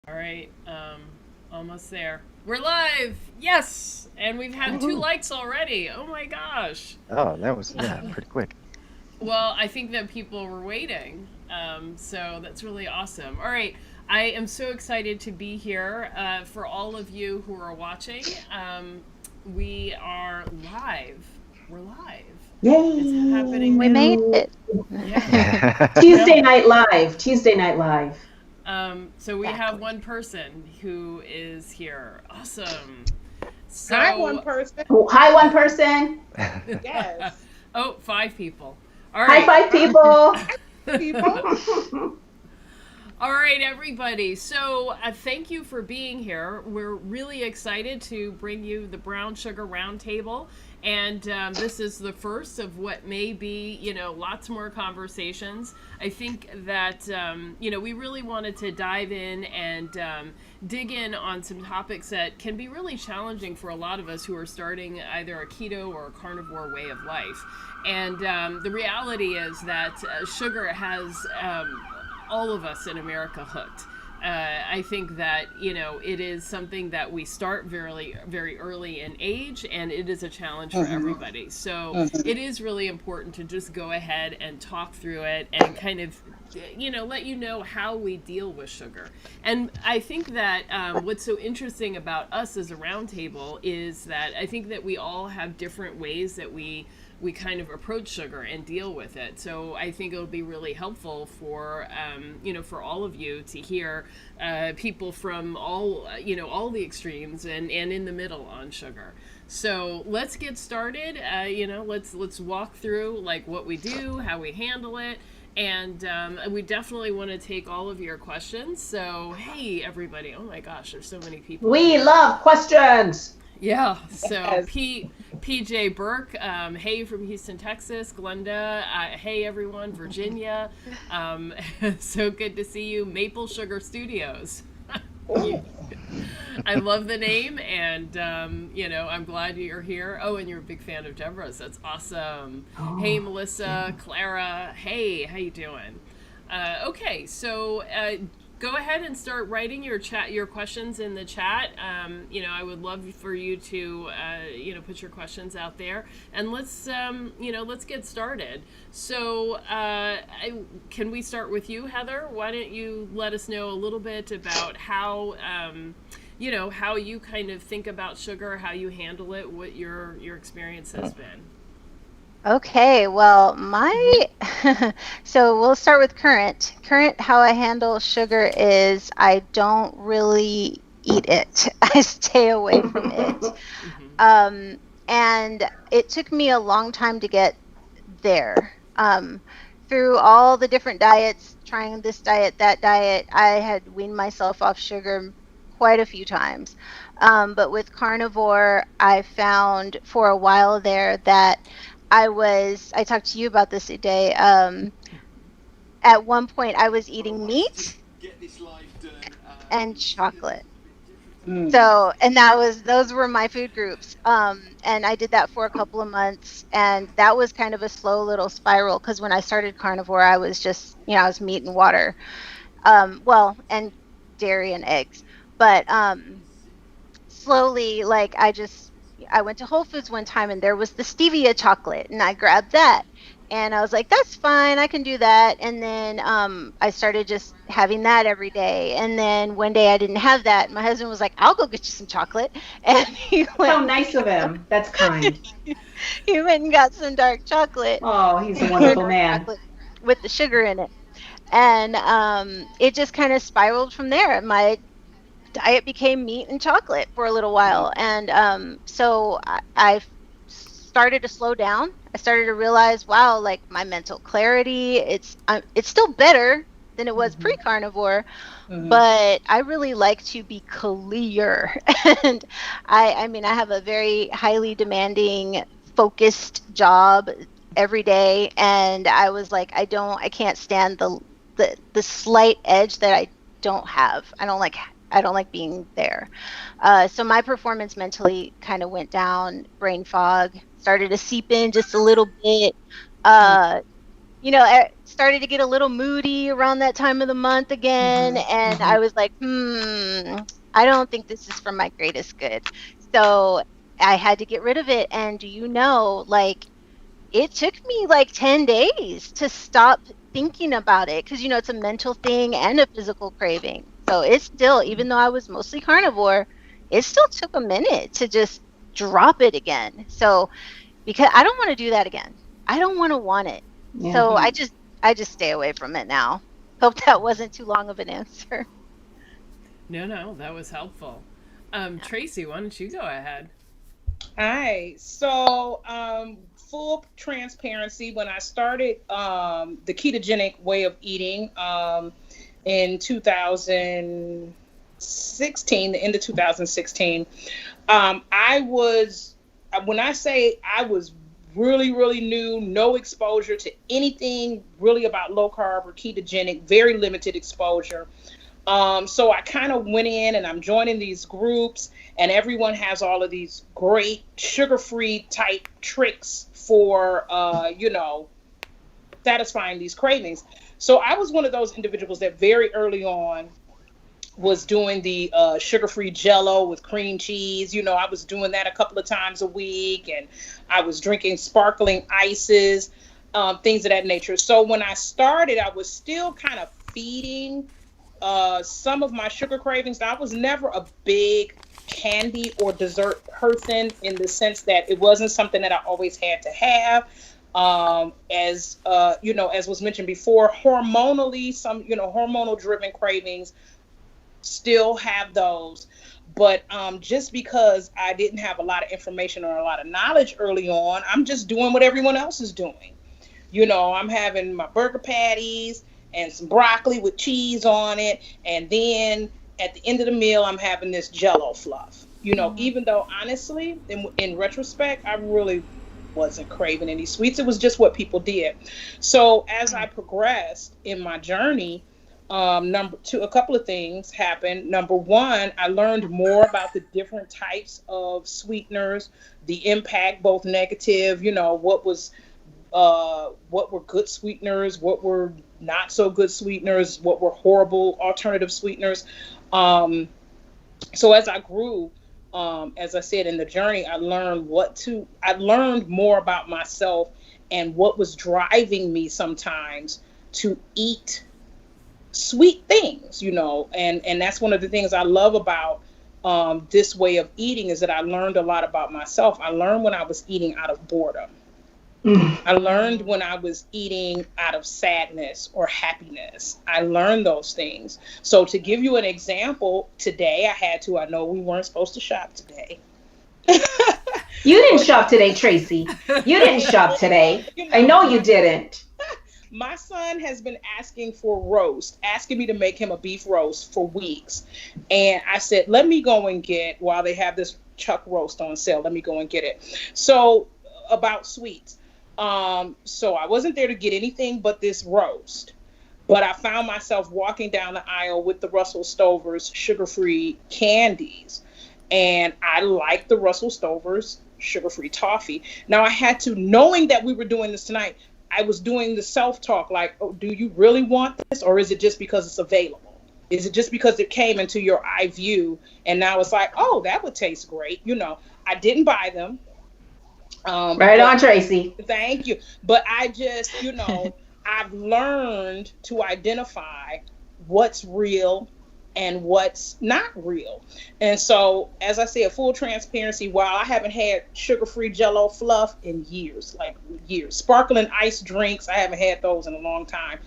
All right, almost there. We're live. Yes, and we've had 2 likes already. Oh my gosh. Oh, that was, yeah, pretty quick. Well, I think that people were waiting. So that's really awesome. All right. I am so excited to be here for all of you who are watching. We are live. We're live. It's happening We now. made it. Yeah. Tuesday Yeah. Night Live. Tuesday Night Live. So we have Exactly. one person who is here. Awesome. Hi, one So, person. Oh, hi, one person. Yes. oh, 5 people. All High right. five, people. People. All right, everybody. So, thank you for being here. We're really excited to bring you the Brown Sugar Roundtable. And this is the first of what may be, lots more conversations. I think that, we really wanted to dive in and dig in on some topics that can be really challenging for a lot of us who are starting either a keto or a carnivore way of life. And the reality is that sugar has all of us in America hooked. I think that it is something that we start very very early in age, and it is a challenge for everybody. So it is really important to just go ahead and talk through it and kind of let you know how we deal with sugar. And I think that what's so interesting about us as a roundtable is that I think that we all have different ways that we kind of approach sugar and deal with it. So I think it'll be really helpful for for all of you to hear people from all the extremes and in the middle on sugar. So let's get started. Let's walk through like what we do, how we handle it. And we definitely want to take all of your questions. So, hey, everybody. Oh my gosh, there's so many people We here. love questions. Yeah. So Yes. PJ Burke, hey from Houston, Texas. Glenda, hey everyone, Virginia. Um, so good to see you. Maple Sugar Studios. Ooh. I love the name, and I'm glad you're here. Oh, and you're a big fan of Deborah's. That's awesome. Hey, Oh, Melissa, yeah. Clara. Hey, how you doing? Okay, so go ahead and start writing your questions in the chat. I would love for you to put your questions out there, and let's get started. So, can we start with you, Heather? Why don't you let us know a little bit about how how you kind of think about sugar, how you handle it, what your experience has been. Okay, well, my so we'll start with current. Current, how I handle sugar is I don't really eat it. I stay away from it. Hmm. Um, and it took me a long time to get there. Through all the different diets, trying this diet, that diet, I had weaned myself off sugar quite a few times. But with carnivore, I found for a while there that I talked to you about this today. At one point, I was eating meat and chocolate. Mm. So, and those were my food groups. And I did that for a couple of months, and that was kind of a slow little spiral because when I started carnivore, I was just, I was meat and water. Well, and dairy and eggs. But slowly, like I went to Whole Foods one time and there was the stevia chocolate, and I grabbed that. And I was like, that's fine, I can do that. And then I started just having that every day. And then one day I didn't have that. My husband was like, I'll go get you some chocolate. And How nice of him. That's kind. he went and got some dark chocolate, Oh, he's a pure wonderful dark man. chocolate with the sugar in it. And it just kind of spiraled from there. My diet became meat and chocolate for a little while. And I started to slow down. I started to realize, wow, like my mental clarity, it's still better than it was Hmm. pre-carnivore, Mm-hmm. but I really like to be clear. And I mean, I have a very highly demanding, focused job every day, and I was like, I can't stand the slight edge that I don't have. I don't like being there. So my performance mentally kind of went down, brain fog started to seep in just a little bit. Uh, started to get a little moody around that time of the month again. And I was like, I don't think this is for my greatest good. So I had to get rid of it. And do you know, like, it took me like 10 days to stop thinking about it because, it's a mental thing and a physical craving. So it's still, even though I was mostly carnivore, it still took a minute to just drop it again. So because I don't want to do that again. I don't want it. Yeah. So I just stay away from it now. Hope that wasn't too long of an answer. No, that was helpful. Tracy, why don't you go ahead? Hi. So, full transparency, when I started the ketogenic way of eating in 2016, the end of 2016, when I say I was really, really new, no exposure to anything really about low carb or ketogenic, very limited exposure. So I kind of went in and I'm joining these groups, and everyone has all of these great sugar-free type tricks for, satisfying these cravings. So I was one of those individuals that very early on was doing the sugar-free Jell-O with cream cheese. I was doing that a couple of times a week, and I was drinking sparkling ices, things of that nature. So when I started, I was still kind of feeding some of my sugar cravings. I was never a big candy or dessert person in the sense that it wasn't something that I always had to have. As was mentioned before, hormonally, some, hormonal driven cravings still have those. But just because I didn't have a lot of information or a lot of knowledge early on, I'm just doing what everyone else is doing. I'm having my burger patties and some broccoli with cheese on it. And then at the end of the meal, I'm having this Jell-O fluff. Even though honestly, in retrospect, I really wasn't craving any sweets. It was just what people did. So as I progressed in my journey, a couple of things happened. Number one, I learned more about the different types of sweeteners, the impact, both negative, what were good sweeteners, what were not so good sweeteners, what were horrible alternative sweeteners. So as I grew, as I said, in the journey, I learned more about myself and what was driving me sometimes to eat sweet things, and that's one of the things I love about this way of eating, is that I learned a lot about myself. I learned when I was eating out of boredom. I learned when I was eating out of sadness or happiness. I learned those things. So to give you an example, today I know we weren't supposed to shop today. You didn't shop today, Tracy. You didn't shop today. I know you didn't. My son has been asking me to make him a beef roast for weeks. And I said, let me go and while they have this chuck roast on sale, let me go and get it. So about sweets. So I wasn't there to get anything but this roast. But I found myself walking down the aisle with the Russell Stover's sugar-free candies. And I like the Russell Stover's sugar-free toffee. Now I had to, knowing that we were doing this tonight, I was doing the self-talk like, oh, do you really want this? Or is it just because it's available? Is it just because it came into your eye view and now it's like, oh, that would taste great? I didn't buy them. Right on, Tracy. Thank you. But I just, I've learned to identify what's real and what's not real. And so, as I said, full transparency, while I haven't had sugar-free Jell-O fluff in years, sparkling ice drinks, I haven't had those in a long time,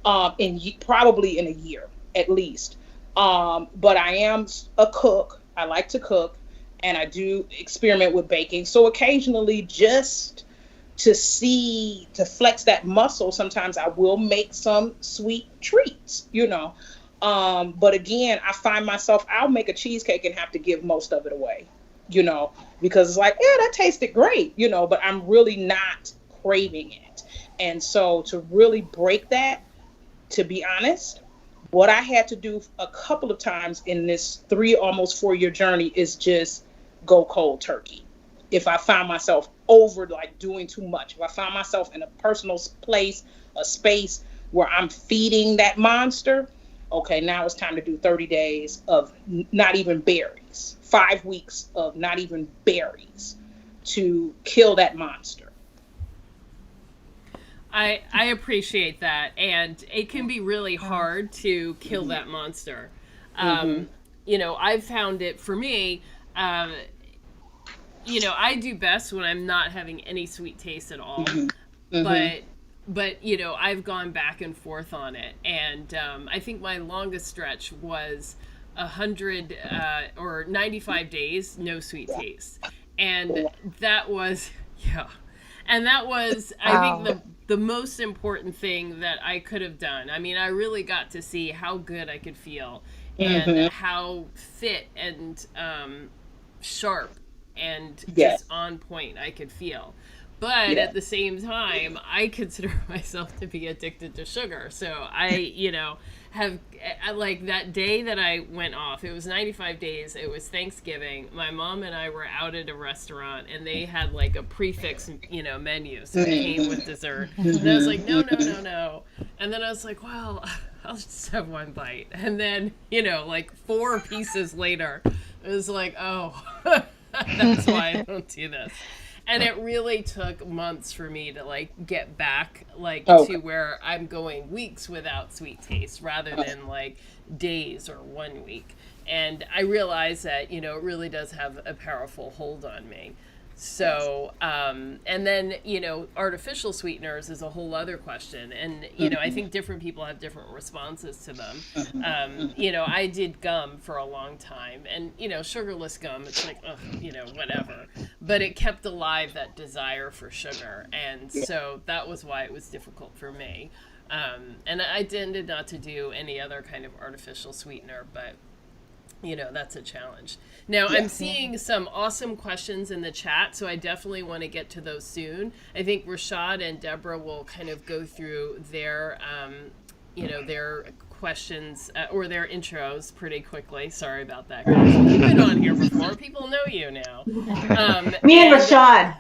probably in a year at least. But I am a cook. I like to cook, and I do experiment with baking. So occasionally, just to flex that muscle, sometimes I will make some sweet treats, But again, I find myself, I'll make a cheesecake and have to give most of it away, because it's like, yeah, that tasted great, but I'm really not craving it. And so to really break that, to be honest, what I had to do a couple of times in this almost 4-year journey is just go cold turkey. If I found myself doing too much, if I found myself in a personal place a space where I'm feeding that monster, okay, now it's time to do 30 days of not even berries, 5 weeks of not even berries to kill that monster. I appreciate that, and it can be really hard to kill that monster. You know, I've found it for me. You know, I do best when I'm not having any sweet taste at all. But you know, I've gone back and forth on it, and I think my longest stretch was 100 or 95 days no sweet taste, and that was and that was I think the most important thing that I could have done. I mean, I really got to see how good I could feel and how fit and sharp and just on point I could feel. But at the same time, I consider myself to be addicted to sugar. So I, you know, have like that day that I went off, it was 95 days. It was Thanksgiving. My mom and I were out at a restaurant and they had like a prefix, you know, menu. So it came with dessert. And I was like, no. And then I was like, well, I'll just have one bite. And then, you know, like 4 pieces later, it was like, oh, that's why I don't do this. And it really took months for me to like get back like to where I'm going weeks without sweet taste rather than like days or 1 week. And I realized that, you know, it really does have a powerful hold on me. So, and then, you know, artificial sweeteners is a whole other question. And, you know, I think different people have different responses to them. You know, I did gum for a long time and, you know, sugarless gum, it's like, ugh, you know, whatever. But it kept alive that desire for sugar. And so that was why it was difficult for me. And I tended not to do any other kind of artificial sweetener, but you know, that's a challenge. Now, I'm seeing some awesome questions in the chat, so I definitely want to get to those soon. I think Rashad and Deborah will kind of go through their, you know, their questions or their intros pretty quickly. Sorry about that, guys. You've been on here before. People know you now. Me and Rashad.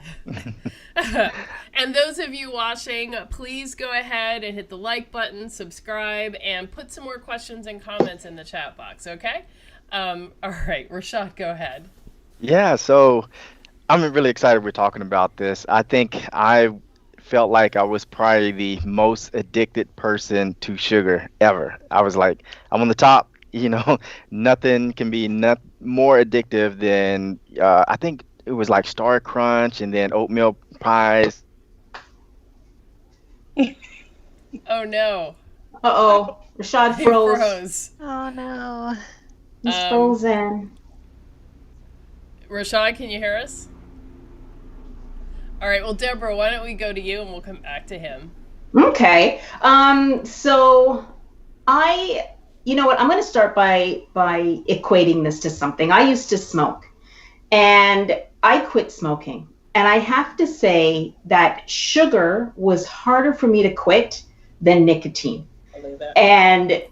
And those of you watching, please go ahead and hit the like button, subscribe, and put some more questions and comments in the chat box, okay? All right, Rashad, go ahead. Yeah, so I'm really excited we're talking about this. I think I felt like I was probably the most addicted person to sugar ever. I was like, I'm on the top, you know, nothing can be more addictive than, I think it was like Star Crunch and then oatmeal pies. Oh, no. Uh-oh, Rashad froze. Oh no. He's frozen. Rashad, can you hear us? All right, well, Deborah, why don't we go to you and we'll come back to him. Okay. So you know what, I'm going to start by equating this to something. I used to smoke and I quit smoking. And I have to say that sugar was harder for me to quit than nicotine. I believe that. And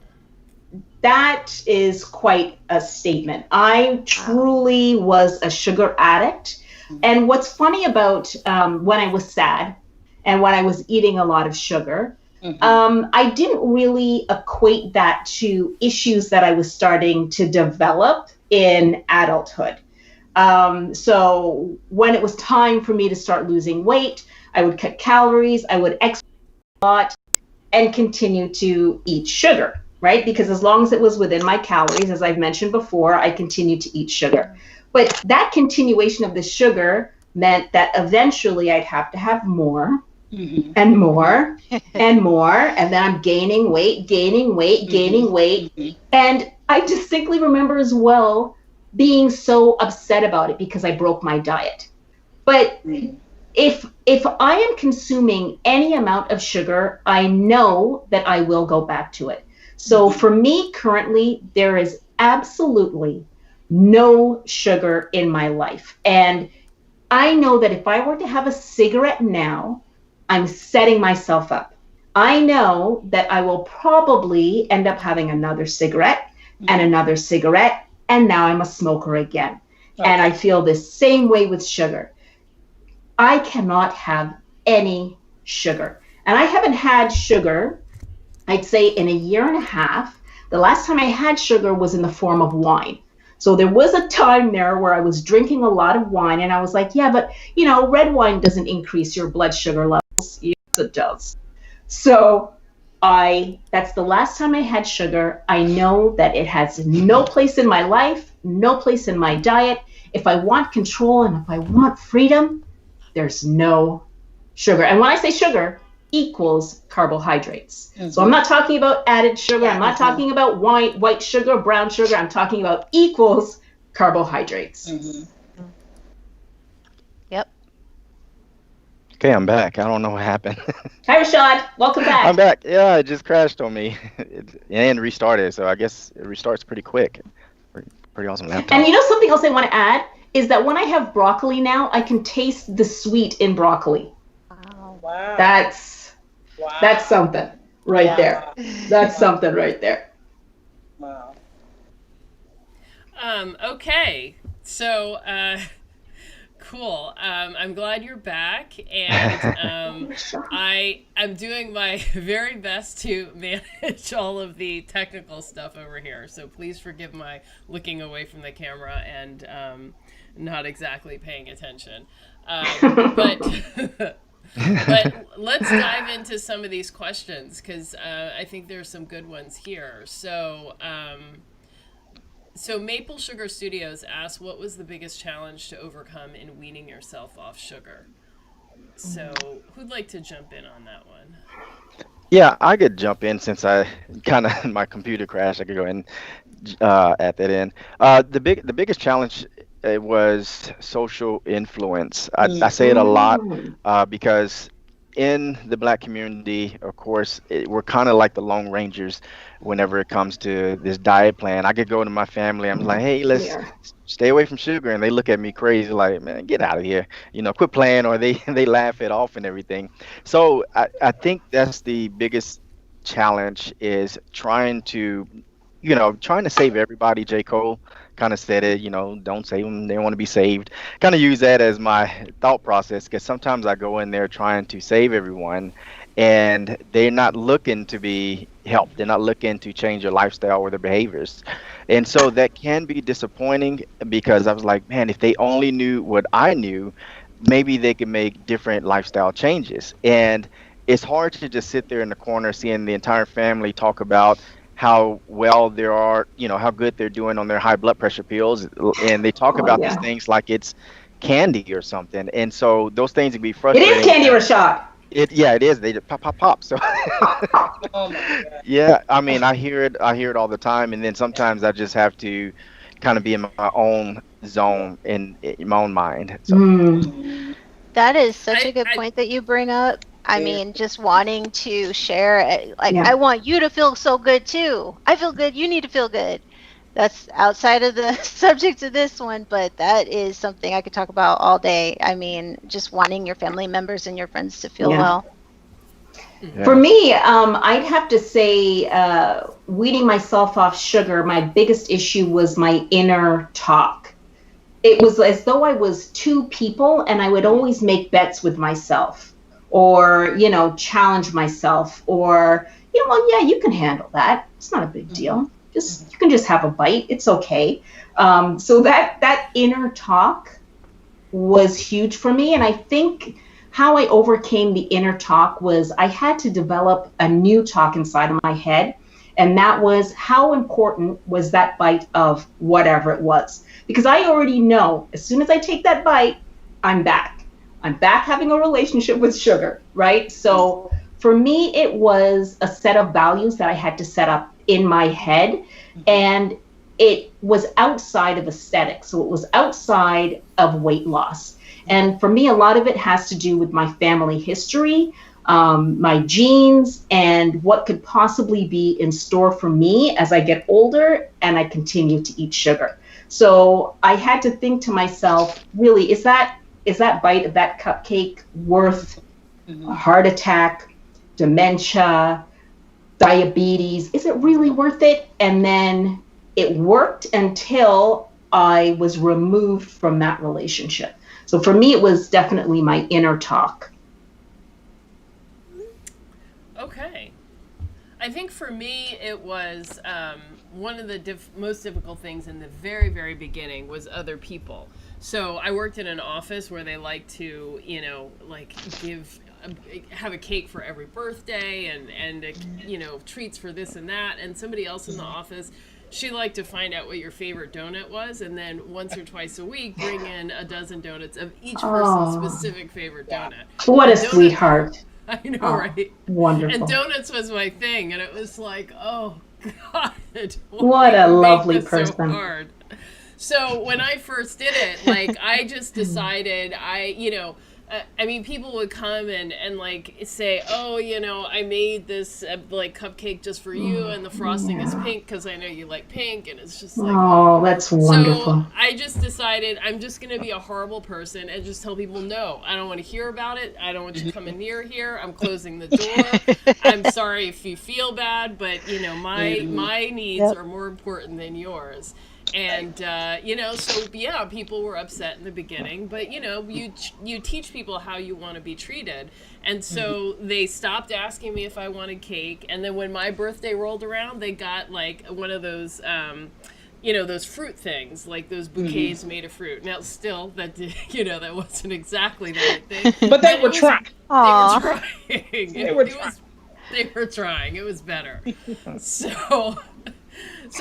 that is quite a statement. I truly was a sugar addict. And what's funny about when I was sad and when I was eating a lot of sugar, I didn't really equate that to issues that I was starting to develop in adulthood. So when it was time for me to start losing weight, I would cut calories, I would exercise a lot, and continue to eat sugar. Right? Because as long as it was within my calories, as I've mentioned before, I continued to eat sugar. But that continuation of the sugar meant that eventually I'd have to have more and more and more. And then I'm gaining weight. And I distinctly remember as well being so upset about it because I broke my diet. But if I am consuming any amount of sugar, I know that I will go back to it. So for me currently, there is absolutely no sugar in my life. And I know that if I were to have a cigarette now, I'm setting myself up. I know that I will probably end up having another cigarette and another cigarette, and now I'm a smoker again. Okay. And I feel the same way with sugar. I cannot have any sugar. And I haven't had sugar, I'd say, in a year and a half. The last time I had sugar was in the form of wine. So there was a time there where I was drinking a lot of wine, and I was like, yeah, but red wine doesn't increase your blood sugar levels. Yes, it does. So that's the last time I had sugar. I know that it has no place in my life, no place in my diet. If I want control and if I want freedom, there's no sugar. And when I say sugar, equals carbohydrates. Mm-hmm. So I'm not talking about added sugar. I'm not talking about white sugar, brown sugar. I'm talking about equals carbohydrates. Mm-hmm. Yep. Okay, I'm back. I don't know what happened. Hi, Rashad. Welcome back. I'm back. Yeah, it just crashed on me and restarted. So I guess it restarts pretty quick. Pretty awesome laptop. And something else I want to add is that when I have broccoli now, I can taste the sweet in broccoli. Wow. That's something right there. That's something right there. Wow. Okay. So, cool. I'm glad you're back, and I'm doing my very best to manage all of the technical stuff over here. So please forgive my looking away from the camera and not exactly paying attention. But let's dive into some of these questions, because I think there's some good ones here. So Maple Sugar Studios asks, what was the biggest challenge to overcome in weaning yourself off sugar? So who'd like to jump in on that one? Yeah, I could jump in since I kind of my computer crashed. I could go in at that end. The biggest challenge was social influence. I say it a lot because in the Black community, of course, we're kind of like the Lone Rangers whenever it comes to this diet plan. I could go to my family. I'm like, hey, let's stay away from sugar, and they look at me crazy, like, man, get out of here, quit playing, or they laugh it off and everything. So I think that's the biggest challenge, is trying to save everybody. J. Cole kind of said it, don't save them, they want to be saved. Kind of use that as my thought process, because sometimes I go in there trying to save everyone, and they're not looking to be helped. They're not looking to change their lifestyle or their behaviors. And so that can be disappointing, because I was like, man, if they only knew what I knew, maybe they could make different lifestyle changes. And it's hard to just sit there in the corner seeing the entire family talk about how well they are, how good they're doing on their high blood pressure pills, and they talk about these things like it's candy or something. And so those things can be frustrating. It is candy, Rashad. It is. They just pop. So Oh my God. yeah, I mean, I hear it all the time, and then sometimes I just have to kind of be in my own zone, in my own mind. So. That is such a good point that you bring up. I mean, just wanting to share, I want you to feel so good too. I feel good, you need to feel good. That's outside of the subject of this one, but that is something I could talk about all day. I mean, just wanting your family members and your friends to feel well. Yeah. For me, I'd have to say, weaning myself off sugar, my biggest issue was my inner talk. It was as though I was two people, and I would always make bets with myself, or, challenge myself, or, you can handle that. It's not a big deal. You can just have a bite. It's okay. So that inner talk was huge for me. And I think how I overcame the inner talk was I had to develop a new talk inside of my head. And that was, how important was that bite of whatever it was? Because I already know, as soon as I take that bite, I'm back. I'm back having a relationship with sugar, right? So for me, it was a set of values that I had to set up in my head, and it was outside of aesthetics. So it was outside of weight loss. And for me, a lot of it has to do with my family history, my genes, and what could possibly be in store for me as I get older and I continue to eat sugar. So I had to think to myself, really, is that bite of that cupcake worth a heart attack, dementia, diabetes? Is it really worth it? And then it worked until I was removed from that relationship. So for me, it was definitely my inner talk. Okay. I think for me, it was one of the most difficult things in the very, very beginning was other people. So I worked in an office where they like to, like have a cake for every birthday and treats for this and that. And somebody else in the office, she liked to find out what your favorite donut was, and then once or twice a week bring in a dozen donuts of each person's specific favorite donut. What a sweetheart. I know, right? Wonderful. And donuts was my thing, and it was like, oh God, what a lovely person. So hard. So when I first did it, like I just decided people would come and like say, oh, I made this like cupcake just for you, and the frosting is pink because I know you like pink, and it's just like, that's wonderful. So I just decided I'm just going to be a horrible person and just tell people, no, I don't want to hear about it. I don't want you coming near here. I'm closing the door. I'm sorry if you feel bad, but my needs are more important than yours. And people were upset in the beginning, but you teach people how you want to be treated, and so they stopped asking me if I wanted cake. And then when my birthday rolled around, they got like one of those those fruit things, like those bouquets made of fruit. Now still that that wasn't exactly the right thing, but they were trying. They were trying. It was better. So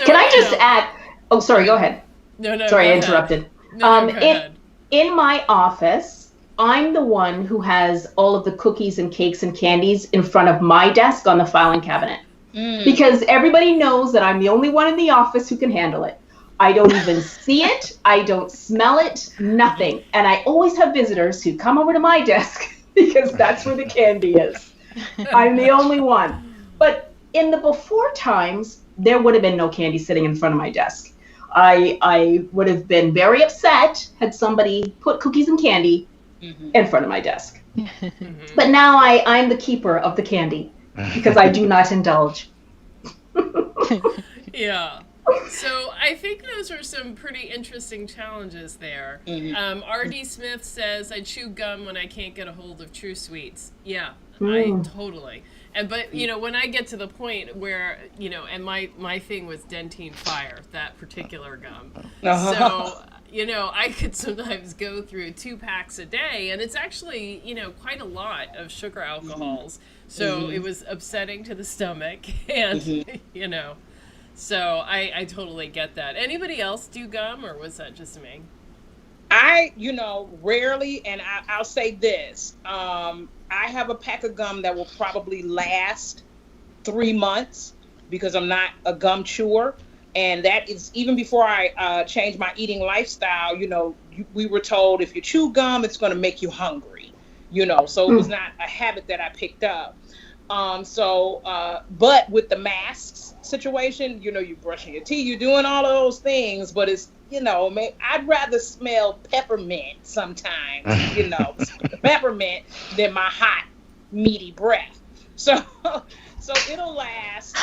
can I just add? Oh, sorry, go ahead. No. Sorry, I interrupted. No, go ahead. In my office, I'm the one who has all of the cookies and cakes and candies in front of my desk on the filing cabinet. Because everybody knows that I'm the only one in the office who can handle it. I don't even see it. I don't smell it. Nothing. And I always have visitors who come over to my desk because that's where the candy is. I'm the only one. But in the before times, there would have been no candy sitting in front of my desk. I would have been very upset had somebody put cookies and candy in front of my desk. But now I'm the keeper of the candy because I do not indulge. Yeah. So I think those are some pretty interesting challenges there. R.D. Smith says, I chew gum when I can't get a hold of True Sweets. Yeah, I totally. But when I get to the point where and my thing was Dentine Fire, that particular gum. So I could sometimes go through 2 packs a day, and it's actually quite a lot of sugar alcohols. So it was upsetting to the stomach, and so I totally get that. Anybody else do gum, or was that just me? I rarely, and I'll say this. I have a pack of gum that will probably last 3 months because I'm not a gum chewer. And that is even before I changed my eating lifestyle. We were told if you chew gum, it's going to make you hungry, so it was not a habit that I picked up. But with the masks situation, you're brushing your teeth, you're doing all of those things, but it's, I'd rather smell peppermint sometimes, peppermint than my hot, meaty breath. So it'll last,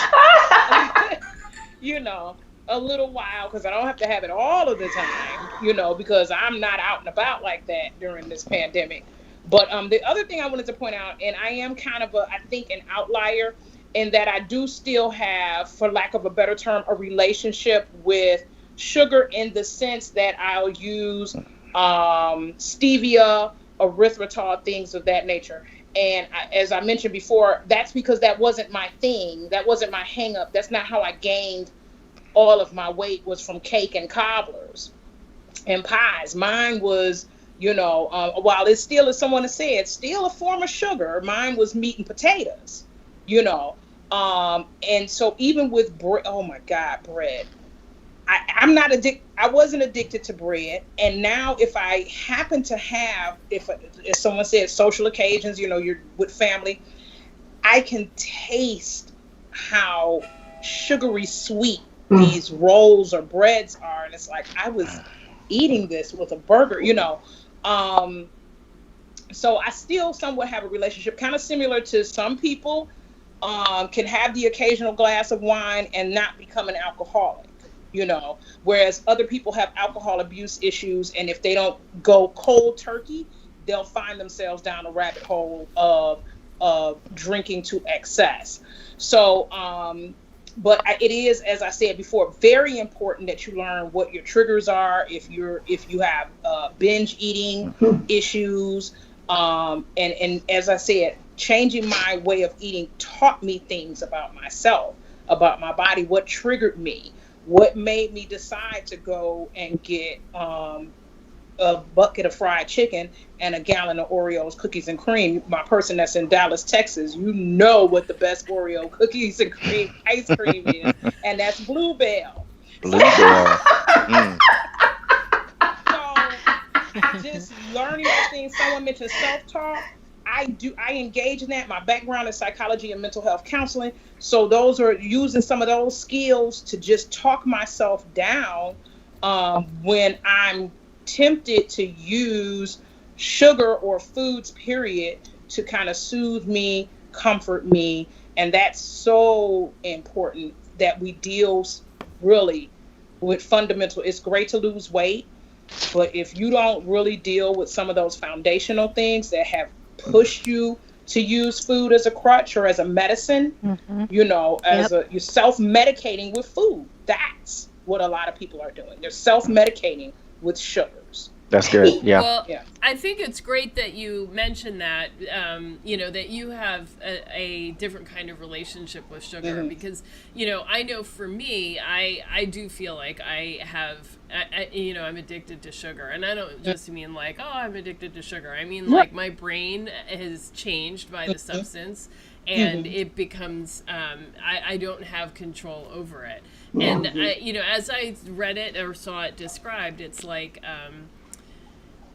a little while because I don't have to have it all of the time, because I'm not out and about like that during this pandemic. But the other thing I wanted to point out, and I am kind of I think an outlier in that I do still have, for lack of a better term, a relationship with sugar in the sense that I'll use stevia, erythritol, things of that nature. And as I mentioned before, that's because that wasn't my thing. That wasn't my hang up. That's not how I gained all of my weight, was from cake and cobblers and pies. Mine was, while it still, as someone has said, still a form of sugar, mine was meat and potatoes, and so even with bread, oh my God, bread. I'm not addicted. I wasn't addicted to bread, and now if I happen to have, if someone said social occasions, you're with family, I can taste how sugary sweet these rolls or breads are, and it's like I was eating this with a burger, So I still somewhat have a relationship, kind of similar to some people can have the occasional glass of wine and not become an alcoholic. Whereas other people have alcohol abuse issues, and if they don't go cold turkey, they'll find themselves down a rabbit hole of drinking to excess. So, but it is, as I said before, very important that you learn what your triggers are. If you have binge eating issues, and as I said, changing my way of eating taught me things about myself, about my body, what triggered me, what made me decide to go and get a bucket of fried chicken and a gallon of Oreos cookies and cream. My person that's in Dallas, Texas, you know what the best Oreo cookies and cream ice cream is, and that's Bluebell. Bluebell. Mm. So just learning those things. Someone mentioned self-talk. I engage in that. My background is psychology and mental health counseling. So those are using some of those skills to just talk myself down when I'm tempted to use sugar or foods, period, to kind of soothe me, comfort me. And that's so important that we deal really with fundamental. It's great to lose weight, but if you don't really deal with some of those foundational things that have pushed you to use food as a crutch or as a medicine, you're self-medicating with food. That's what a lot of people are doing. They're self-medicating with sugars. That's good. Yeah. Well, I think it's great that you mentioned that, that you have a different kind of relationship with sugar, because, I know for me, I do feel like I have, I'm addicted to sugar. And I don't just mean like, oh, I'm addicted to sugar. I mean, like, my brain has changed by the substance, and it becomes, I don't have control over it. And, as I read it or saw it described, it's like,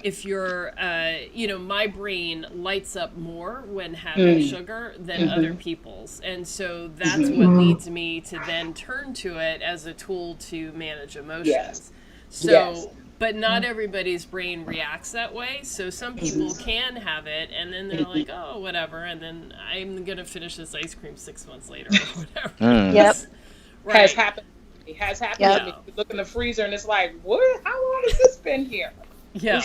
if you're, my brain lights up more when having sugar than other people's. And so that's what leads me to then turn to it as a tool to manage emotions. Yes. So, but not everybody's brain reacts that way. So some people can have it and then they're like, oh, whatever. And then I'm going to finish this ice cream 6 months later or whatever. Yep. Right. Has happened. It has happened to me. You look in the freezer and it's like, what? How long has this been here? Yeah.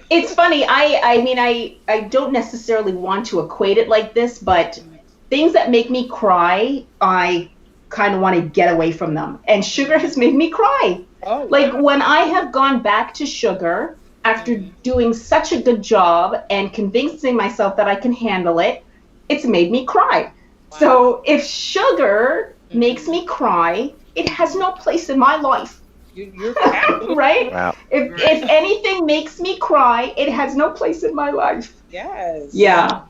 It's funny. I don't necessarily want to equate it like this, but things that make me cry, I kind of want to get away from them. And sugar has made me cry. Oh, like wow. when I have gone back to sugar after doing such a good job and convincing myself that I can handle it, it's made me cry. Wow. So if sugar makes me cry, it has no place in my life. You're right? Wow. If anything makes me cry, it has no place in my life. Yes. Yeah.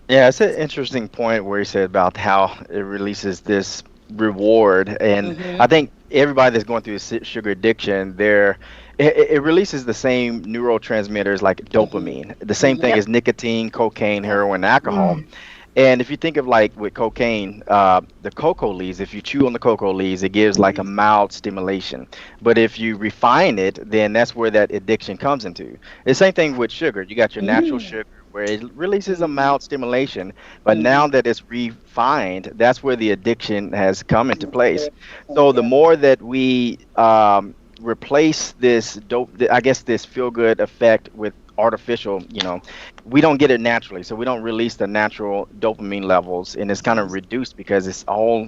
Yeah, it's an interesting point where you said about how it releases this reward, and I think everybody that's going through a sugar addiction, it releases the same neurotransmitters like dopamine, the same thing as nicotine, cocaine, heroin, alcohol. And if you think of like with cocaine, the cocoa leaves, if you chew on the cocoa leaves, it gives like a mild stimulation. But if you refine it, then that's where that addiction comes into. The same thing with sugar. You got your natural sugar where it releases a mild stimulation, but now that it's refined, that's where the addiction has come into place. So the more that we replace this this feel good effect with artificial, we don't get it naturally, so we don't release the natural dopamine levels, and it's kind of reduced because it's all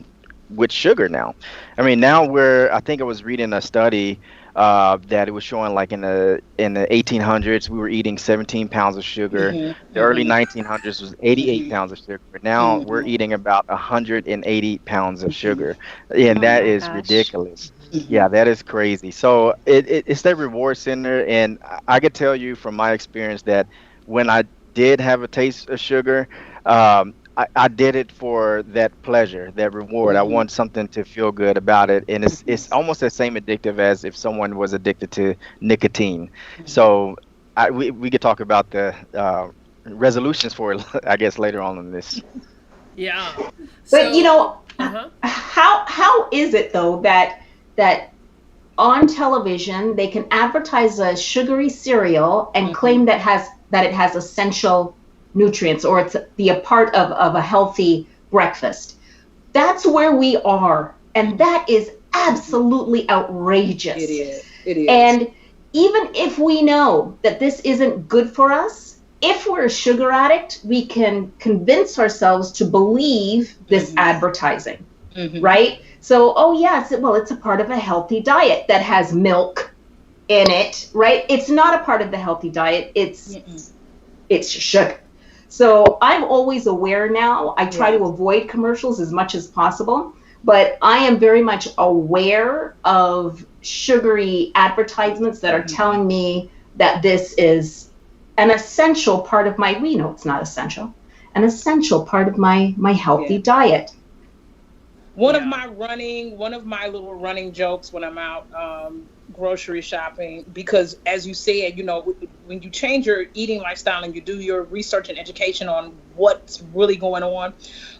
with sugar now. I mean, now I think I was reading a study that it was showing like in the 1800s we were eating 17 pounds of sugar. The early 1900s was 88 pounds of sugar. Now we're eating about 180 pounds of sugar, and that is ridiculous. Yeah, that is crazy. So it's that reward center, and I could tell you from my experience that when I did have a taste of sugar, I did it for that pleasure, that reward. I want something to feel good about it, and it's almost the same addictive as if someone was addicted to nicotine. So we could talk about the resolutions for it, I guess, later on in this. Yeah. But how is it though that on television they can advertise a sugary cereal and claim that it has essential nutrients, or it's a part of a healthy breakfast? That's where we are, and that is absolutely outrageous. It is. And even if we know that this isn't good for us, if we're a sugar addict, we can convince ourselves to believe this advertising, right? So, oh yes, well, it's a part of a healthy diet that has milk in it, right? It's not a part of the healthy diet. It's sugar. So I'm always aware now. I try to avoid commercials as much as possible, but I am very much aware of sugary advertisements that are telling me that this is an essential part of my, we know it's not essential, an essential part of my healthy diet. One of my little running jokes when I'm out grocery shopping, because as you said, you know, when you change your eating lifestyle and you do your research and education on what's really going on,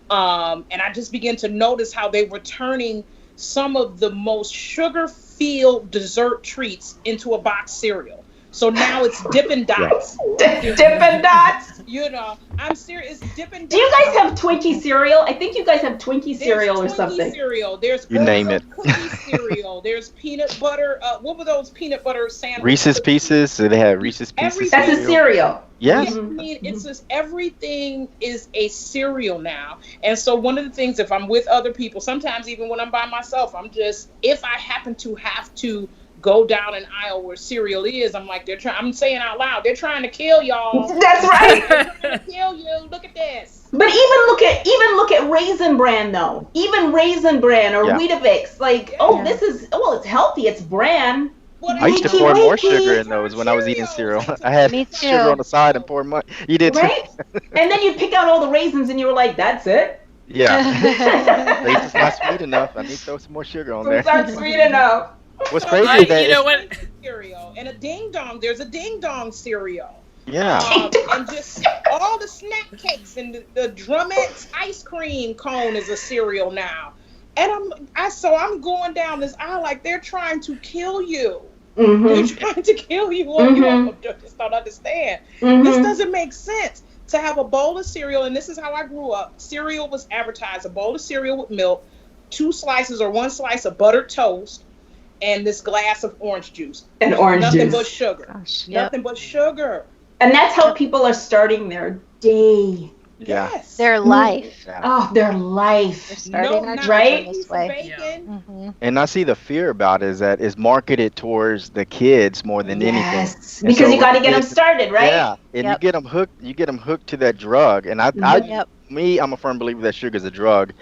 and I just began to notice how they were turning some of the most sugar-filled dessert treats into a box cereal. So now it's Dippin' Dots. Dippin' Dots. You know, I'm serious. It's Dippin' Dots. Do you guys have Twinkie cereal? I think you guys have Twinkie cereal or something. There's Twinkie cereal. There's you name it. Cookie cereal. There's peanut butter. What were those peanut butter sandwiches? Reese's Pieces. So they have Reese's Pieces. That's a cereal. Yeah. I mean, it's just everything is a cereal now. And so one of the things, if I'm with other people, sometimes even when I'm by myself, if I happen to have to go down an aisle where cereal is, I'm like, I'm saying out loud, they're trying to kill y'all. That's right. They're trying to kill you. Look at this. But even look at Raisin Bran though. Even Raisin Bran or Weetabix, like, it's healthy. It's bran. I used to pour more sugar in those when I was eating cereal. I had sugar on the side and pour more. You did too. Right? And then you pick out all the raisins and you were like, that's it? Yeah. Raisins not sweet enough. I need to throw some more sugar on there. It's not sweet enough. What's crazy is that you know what? Cereal and a ding dong. There's a ding dong cereal. Yeah. And just all the snack cakes and the Drumettes ice cream cone is a cereal now. And I'm going down this aisle like they're trying to kill you. They're trying to kill you. You just don't understand. This doesn't make sense. To have a bowl of cereal, and this is how I grew up. Cereal was advertised: a bowl of cereal with milk, 2 slices or 1 slice of buttered toast, and this glass of orange juice. And orange Nothing juice. but sugar. Gosh, Nothing but sugar. And that's how people are starting their day. Yeah. Yes. Their life. Yeah. Oh, their life. They're starting our right? children this way. Bacon. And I see the fear about it is that it's marketed towards the kids more than anything. Yes, And because so you got to get them started, right? Yeah, and you get them hooked. You get them hooked to that drug. And I'm a firm believer that sugar is a drug.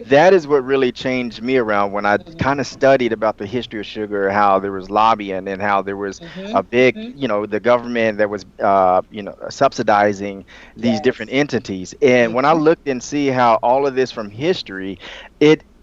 That is what really changed me around when I kind of studied about the history of sugar, how there was lobbying and how there was a big, the government that was, subsidizing these different entities. And when I looked and see how all of this from history,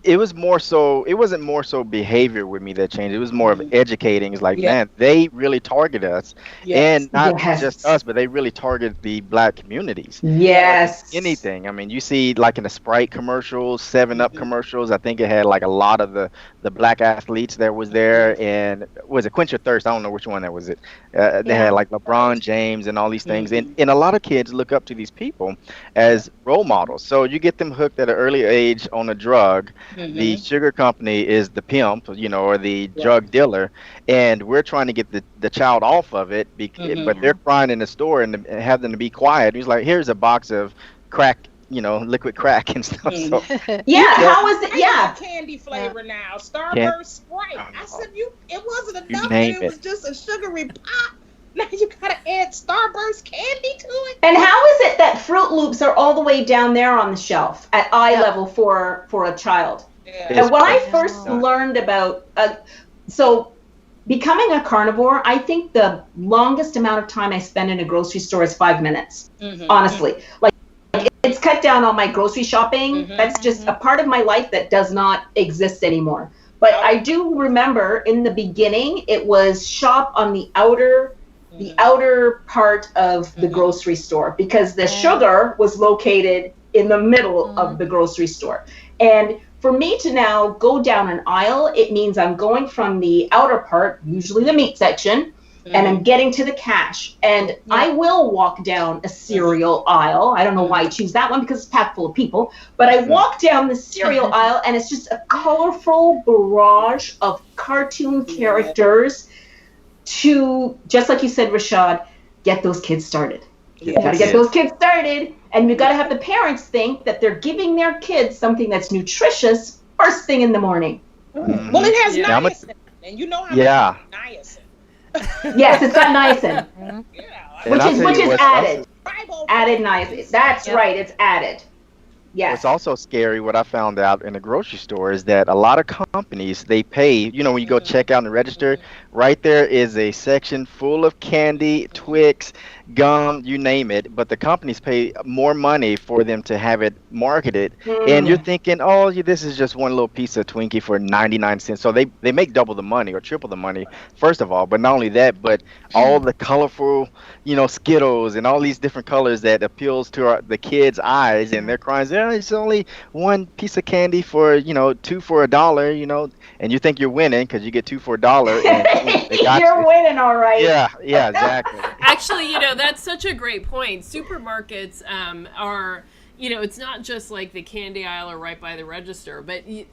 it was more so, it wasn't more so behavior with me that changed. It was more of educating. It's like, man, they really target us. And not just us, but they really target the Black communities. Yes. Anything. I mean, you see like in the Sprite commercials, 7-Up commercials, I think it had like a lot of the Black athletes that was there. And was it Quench Your Thirst? I don't know which one that was it. They had like LeBron James and all these things. And a lot of kids look up to these people as role models. So you get them hooked at an early age on a drug. The sugar company is the pimp, or the drug dealer, and we're trying to get the child off of it, but they're crying in the store and have them to be quiet. He's like, here's a box of crack, liquid crack and stuff. So, how is it? Yeah. Candy flavor now. Starburst Sprite. I said it wasn't enough. Name It was just a sugary pop. Now you gotta add Starburst candy to it. And how is it that Fruit Loops are all the way down there on the shelf at eye level for a child? And when I first learned about, so becoming a carnivore, I think the longest amount of time I spend in a grocery store is 5 minutes, honestly. Like, it's cut down on my grocery shopping. That's just a part of my life that does not exist anymore. But I do remember in the beginning, it was shop on the outer part of the grocery store, because the sugar was located in the middle of the grocery store. And for me to now go down an aisle, it means I'm going from the outer part, usually the meat section, and I'm getting to the cash. And I will walk down a cereal aisle. I don't know why I choose that one, because it's packed full of people. But I walk down the cereal aisle, and it's just a colorful barrage of cartoon characters to, just like you said, Rashad, get those kids started. You got to get those kids started, and you got to have the parents think that they're giving their kids something that's nutritious first thing in the morning. Mm. Well, it has niacin, and you know how much niacin. Yes, it's got niacin, which is added. Added niacin. That's right. It's added. Yes. What's also scary, what I found out in the grocery store, is that a lot of companies, they pay, you know, when you go check out and register, right there is a section full of candy, Twix, gum, you name it, but the companies pay more money for them to have it marketed. And you're thinking, oh, this is just one little piece of Twinkie for 99 cents. So they make double the money or triple the money, first of all. But not only that, but all the colorful, you know, Skittles and all these different colors that appeals to the kids' eyes, and they're crying, yeah, it's only one piece of candy for, you know, $2 for $1, you know, and you think you're winning because you get 2 for $1, and they got you're winning, all right. Yeah, exactly. Actually, you know, that's such a great point. Supermarkets are, you know, it's not just like the candy aisle or right by the register, but you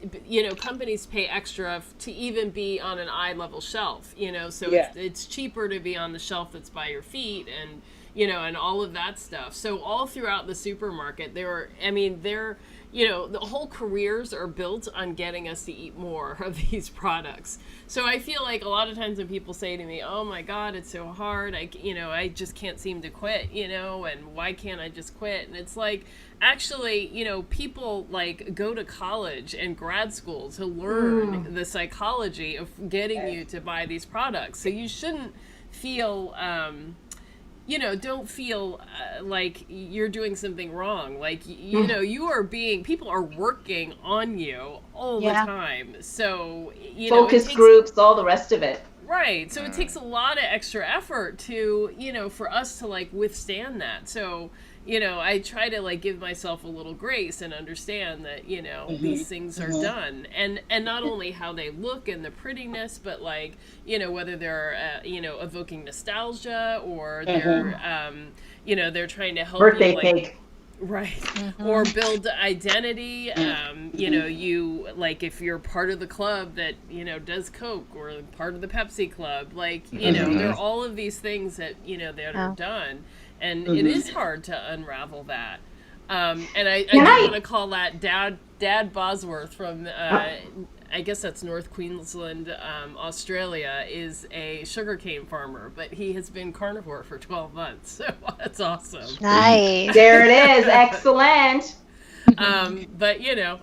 know, companies pay extra to even be on an eye level shelf, you know, so it's cheaper to be on the shelf that's by your feet, and you know, and all of that stuff. So all throughout the supermarket, they're, you know, the whole careers are built on getting us to eat more of these products. So I feel like a lot of times when people say to me, oh my God, it's so hard, I just can't seem to quit, you know, and why can't I just quit? And it's like, actually, you know, people like go to college and grad school to learn the psychology of getting you to buy these products. So you shouldn't feel, you know, don't feel like you're doing something wrong. Like, you know, people are working on you all the time. So, you know, focus groups, all the rest of it. Right. So it takes a lot of extra effort to, you know, for us to like withstand that. So, you know, I try to like give myself a little grace and understand that, you know, these things are done, and not only how they look and the prettiness, but like, you know, whether they're, you know, evoking nostalgia, or they're, you know, they're trying to help birthday you, like, cake. Right. Or build identity. You know, you, like, if you're part of the club that, you know, does Coke, or part of the Pepsi club, like, you know, there are all of these things that, you know, that are done. And it is hard to unravel that. And I do want to call that Dad Bosworth from, I guess that's North Queensland, Australia, is a sugarcane farmer, but he has been carnivore for 12 months. So that's awesome. Nice. There it is. Excellent. But you know,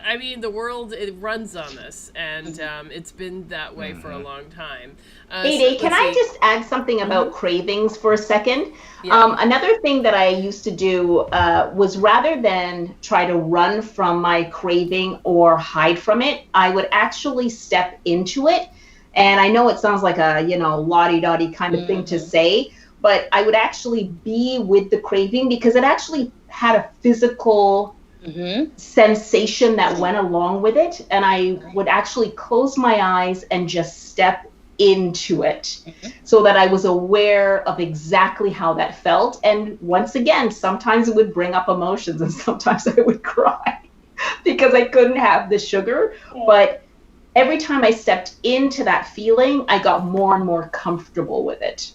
I mean, the world, it runs on this, and it's been that way for a long time. Ade, can I just add something about cravings for a second? Yeah. Another thing that I used to do was, rather than try to run from my craving or hide from it, I would actually step into it. And I know it sounds like a, you know, la-di-da-di kind of thing to say, but I would actually be with the craving, because it actually had a physical sensation that went along with it. And I would actually close my eyes and just step into it, so that I was aware of exactly how that felt. And once again, sometimes it would bring up emotions, and sometimes I would cry because I couldn't have the sugar. But every time I stepped into that feeling, I got more and more comfortable with it.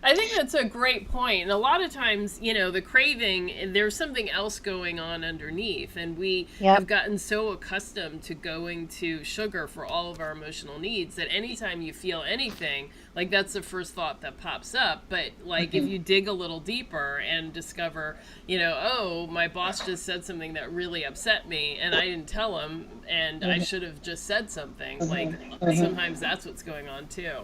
I think that's a great point. And a lot of times, you know, the craving, there's something else going on underneath. And we have gotten so accustomed to going to sugar for all of our emotional needs that anytime you feel anything, like, that's the first thought that pops up. But like, if you dig a little deeper and discover, you know, oh, my boss just said something that really upset me and I didn't tell him, and I should have just said something. Like, sometimes that's what's going on too.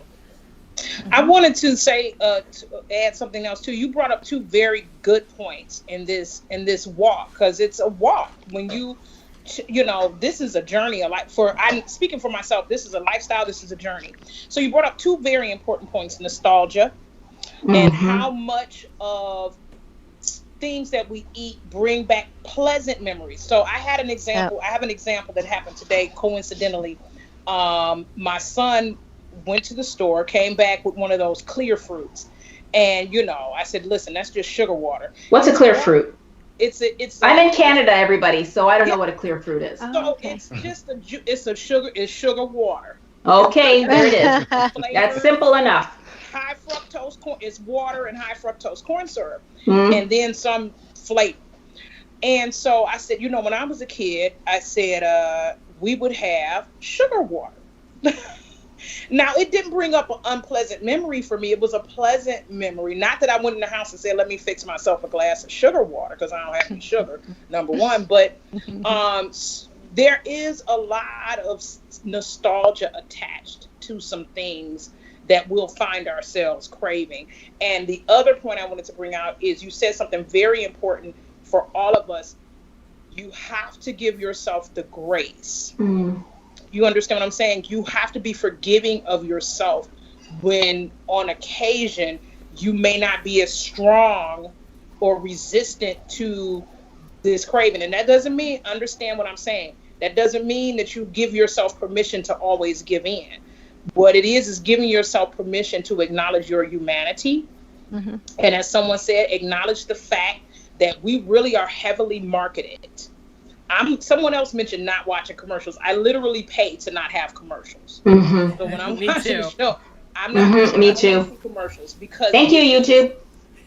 I wanted to say, to add something else too. You brought up two very good points in this walk, because it's a walk. When you know, this is a journey. I'm speaking for myself. This is a lifestyle. This is a journey. So you brought up two very important points: nostalgia, and how much of things that we eat bring back pleasant memories. So I had an example. I have an example that happened today, coincidentally. My son went to the store, came back with one of those clear fruits, and you know, I said, "Listen, that's just sugar water." What's a clear fruit? It's. I'm in Canada, everybody, so I don't know what a clear fruit is. So it's just it's sugar water. Okay, there it is. That's simple enough. High fructose it's water and high fructose corn syrup, Mm. and then some flavor. And so I said, when I was a kid, I said we would have sugar water. Now, it didn't bring up an unpleasant memory for me. It was a pleasant memory. Not that I went in the house and said, let me fix myself a glass of sugar water, because I don't have any sugar, number one. But there is a lot of nostalgia attached to some things that we'll find ourselves craving. And the other point I wanted to bring out is you said something very important for all of us. You have to give yourself the grace. Mm. You understand what I'm saying? You have to be forgiving of yourself when on occasion you may not be as strong or resistant to this craving. And that doesn't mean, understand what I'm saying, that doesn't mean that you give yourself permission to always give in. What it is giving yourself permission to acknowledge your humanity. Mm-hmm. And as someone said, acknowledge the fact that we really are heavily marketed. Someone else mentioned not watching commercials. I literally pay to not have commercials. Mm-hmm. So when I'm Me watching too. the show, I'm not watching commercials because thank you, YouTube.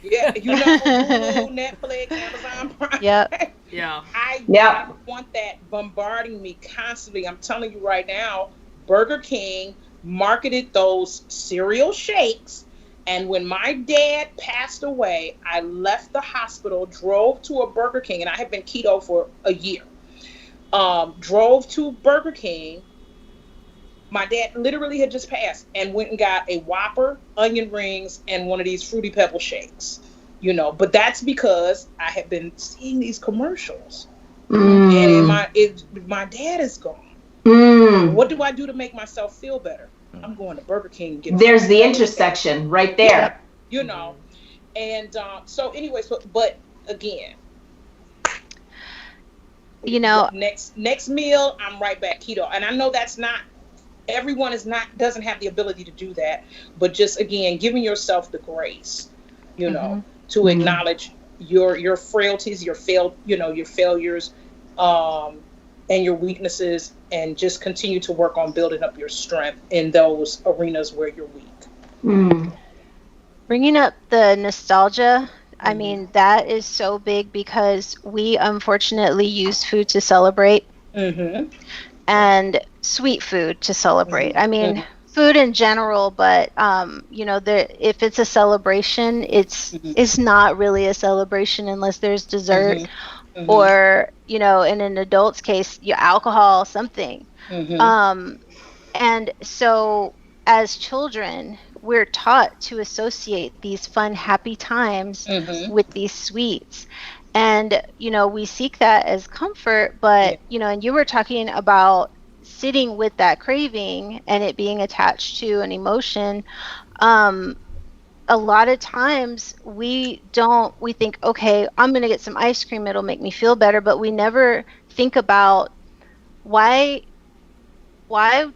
Yeah, Hulu, Netflix, Amazon Prime. Yep. Yeah. I don't want that bombarding me constantly. I'm telling you right now, Burger King marketed those cereal shakes. And when my dad passed away, I left the hospital, drove to a Burger King, and I had been keto for a year. Drove to Burger King. My dad literally had just passed and went and got a Whopper, onion rings, and one of these Fruity Pebble shakes. But that's because I had been seeing these commercials. And my dad is gone. What do I do to make myself feel better? I'm going to Burger King. There's the intersection right there. And so anyways, but again, next meal, I'm right back keto. And I know that's not, everyone doesn't have the ability to do that, but just again, giving yourself the grace, to acknowledge your frailties, your failures, and your weaknesses, and just continue to work on building up your strength in those arenas where you're weak. Bringing up the nostalgia, I mean, that is so big because we unfortunately use food to celebrate and sweet food to celebrate. I mean, food in general, but if it's a celebration, it's not really a celebration unless there's dessert. Or, in an adult's case, alcohol, something. And so as children, we're taught to associate these fun, happy times with these sweets. And, we seek that as comfort, but, and you were talking about sitting with that craving and it being attached to an emotion. A lot of times we think, okay, I'm going to get some ice cream. It'll make me feel better. But we never think about why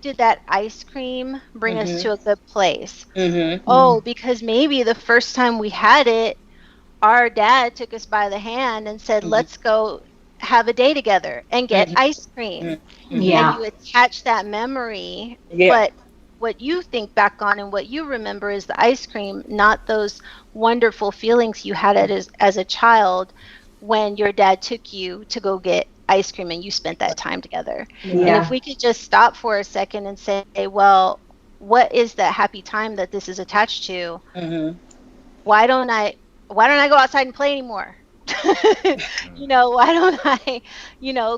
did that ice cream bring us to a good place? Oh, because maybe the first time we had it, our dad took us by the hand and said, let's go have a day together and get ice cream. And you attach that memory. But what you think back on and what you remember is the ice cream, not those wonderful feelings you had as a child when your dad took you to go get ice cream and you spent that time together. And if we could just stop for a second and say, well, what is that happy time that this is attached to? Why don't I go outside and play anymore? Why don't I,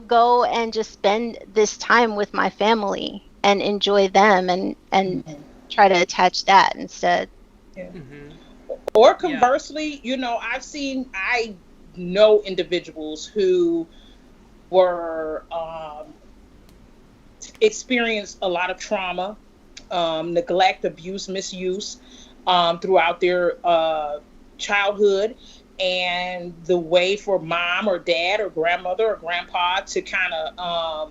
go and just spend this time with my family and enjoy them and try to attach that instead. Or conversely, I know individuals who were experienced a lot of trauma, neglect, abuse, misuse throughout their childhood. And the way for mom or dad or grandmother or grandpa to kind of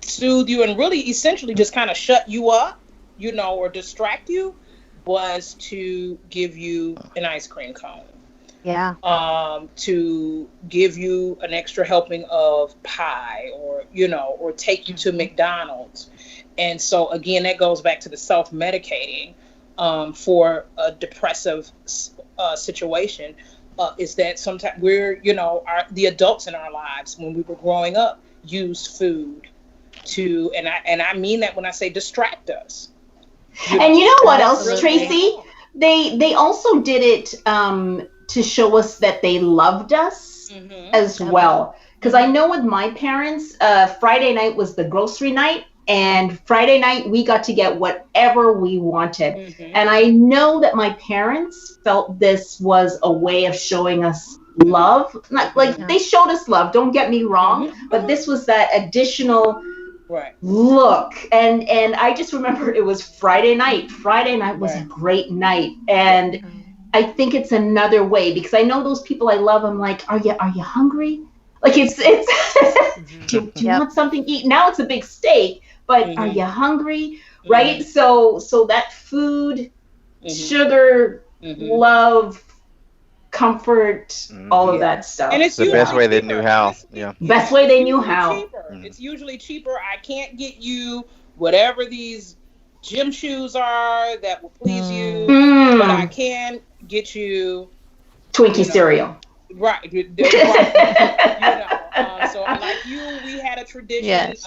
soothe you and really essentially just kind of shut you up, or distract you, was to give you an ice cream cone. To give you an extra helping of pie, or take you to McDonald's. And so again, that goes back to the self-medicating, for a depressive situation is that sometimes we're, the adults in our lives when we were growing up used food to, and I mean that when I say distract us. And you know what else, Absolutely. Tracy? They also did it to show us that they loved us as well. Because I know with my parents, Friday night was the grocery night, and Friday night we got to get whatever we wanted. And I know that my parents felt this was a way of showing us love. Not like they showed us love, don't get me wrong, but this was that additional look. And I just remember it was Friday night. Friday night was a great night. And I think it's another way, because I know those people I love, I'm like, are you hungry? Like it's do you want something to eat? Now it's a big steak, but are you hungry? Right? So that food, sugar, love, comfort, all of that stuff. And it's the best way they knew how. Best way they knew how. It's usually cheaper. I can't get you whatever these gym shoes are that will please you, but I can get you Twinkie cereal. Right. So like you, we had a tradition. Yes.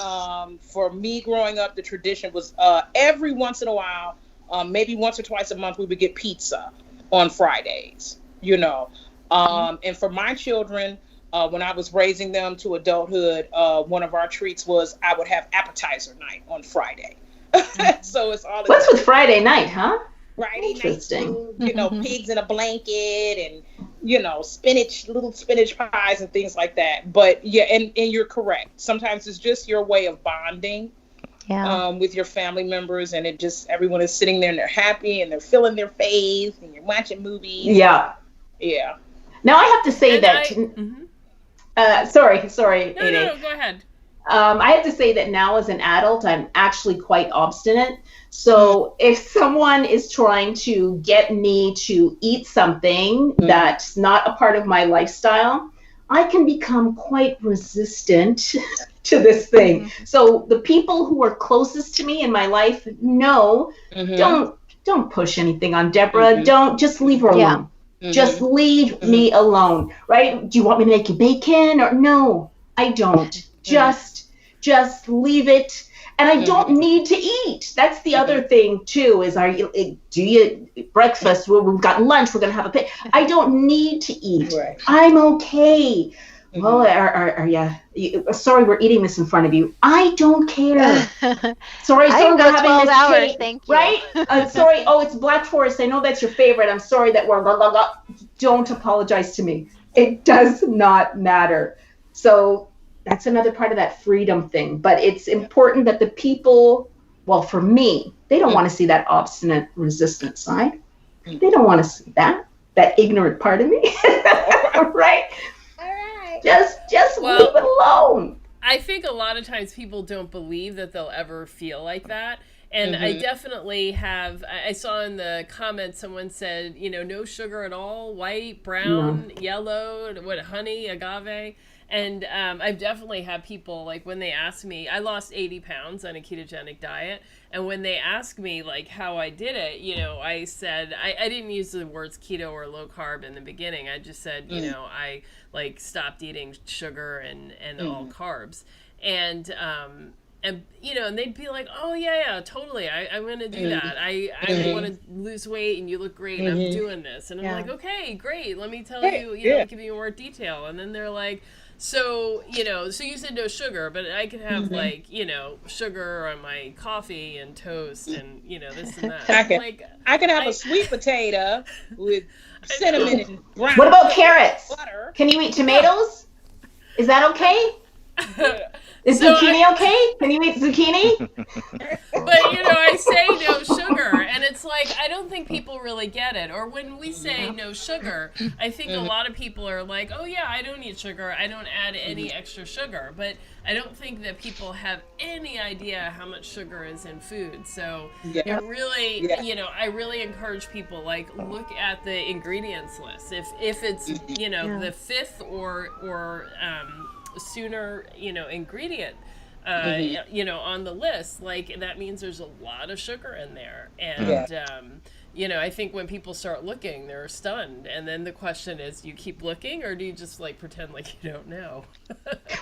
For me growing up, the tradition was every once in a while, maybe once or twice a month, we would get pizza on Fridays. And for my children, when I was raising them to adulthood, one of our treats was I would have appetizer night on Friday. So it's all. What's with Friday night, huh? Friday Interesting. night, pigs in a blanket and, little spinach pies and things like that. But yeah, and you're correct. Sometimes it's just your way of bonding with your family members, and it just, everyone is sitting there and they're happy and they're feeling their faith and you're watching movies. Yeah. Yeah. Now I have to say sorry, No, go ahead. I have to say that now as an adult, I'm actually quite obstinate. So if someone is trying to get me to eat something that's not a part of my lifestyle, I can become quite resistant to this thing. So the people who are closest to me in my life know, don't push anything on Deborah. Don't, just leave her alone. Just leave me alone, right? Do you want me to make you bacon? Or no, I don't. Just leave it. And I don't need to eat. That's the other thing too, is do you breakfast? We've got lunch, we're going to have a pay. I don't need to eat. Right. I'm okay. Well, are you, sorry, we're eating this in front of you. I don't care. Sorry, we're having this cake, thank you. right? Sorry, it's Black Forest. I know that's your favorite. I'm sorry that we're blah, blah, blah. Don't apologize to me. It does not matter. So that's another part of that freedom thing. But it's important that the people, well, for me, they don't want to see that obstinate, resistant side. They don't want to see that ignorant part of me, right? Just leave it alone. I think a lot of times people don't believe that they'll ever feel like that. And I definitely have, I saw in the comments, someone said, no sugar at all, white, brown, yellow, honey, agave. And I've definitely had people, like, when they ask me, I lost 80 pounds on a ketogenic diet. And when they ask me, like, how I did it, I said, I didn't use the words keto or low carb in the beginning. I just said, I, like, stopped eating sugar and all carbs. And and they'd be like, oh, yeah, totally. I'm going to do that. I want to lose weight and you look great and I'm doing this. And I'm like, okay, great. Let me tell you, give you more detail. And then they're like, so you said no sugar, but I could have sugar on my coffee and toast and, this and that. I can have a sweet potato with cinnamon and brown. What about carrots? Butter. Can you eat tomatoes? Is that okay? Is zucchini okay? Can you eat zucchini? But, I say no sugar, and it's like, I don't think people really get it. Or when we say no sugar, I think a lot of people are like, oh, yeah, I don't eat sugar. I don't add any extra sugar. But I don't think that people have any idea how much sugar is in food. So I really encourage people, like, look at the ingredients list. If it's, the fifth or sooner ingredient you know, on the list, like that means there's a lot of sugar in there. Yeah. And, you know, I think when people start looking, they're stunned. And then the question is, do you keep looking or do you just like pretend like you don't know?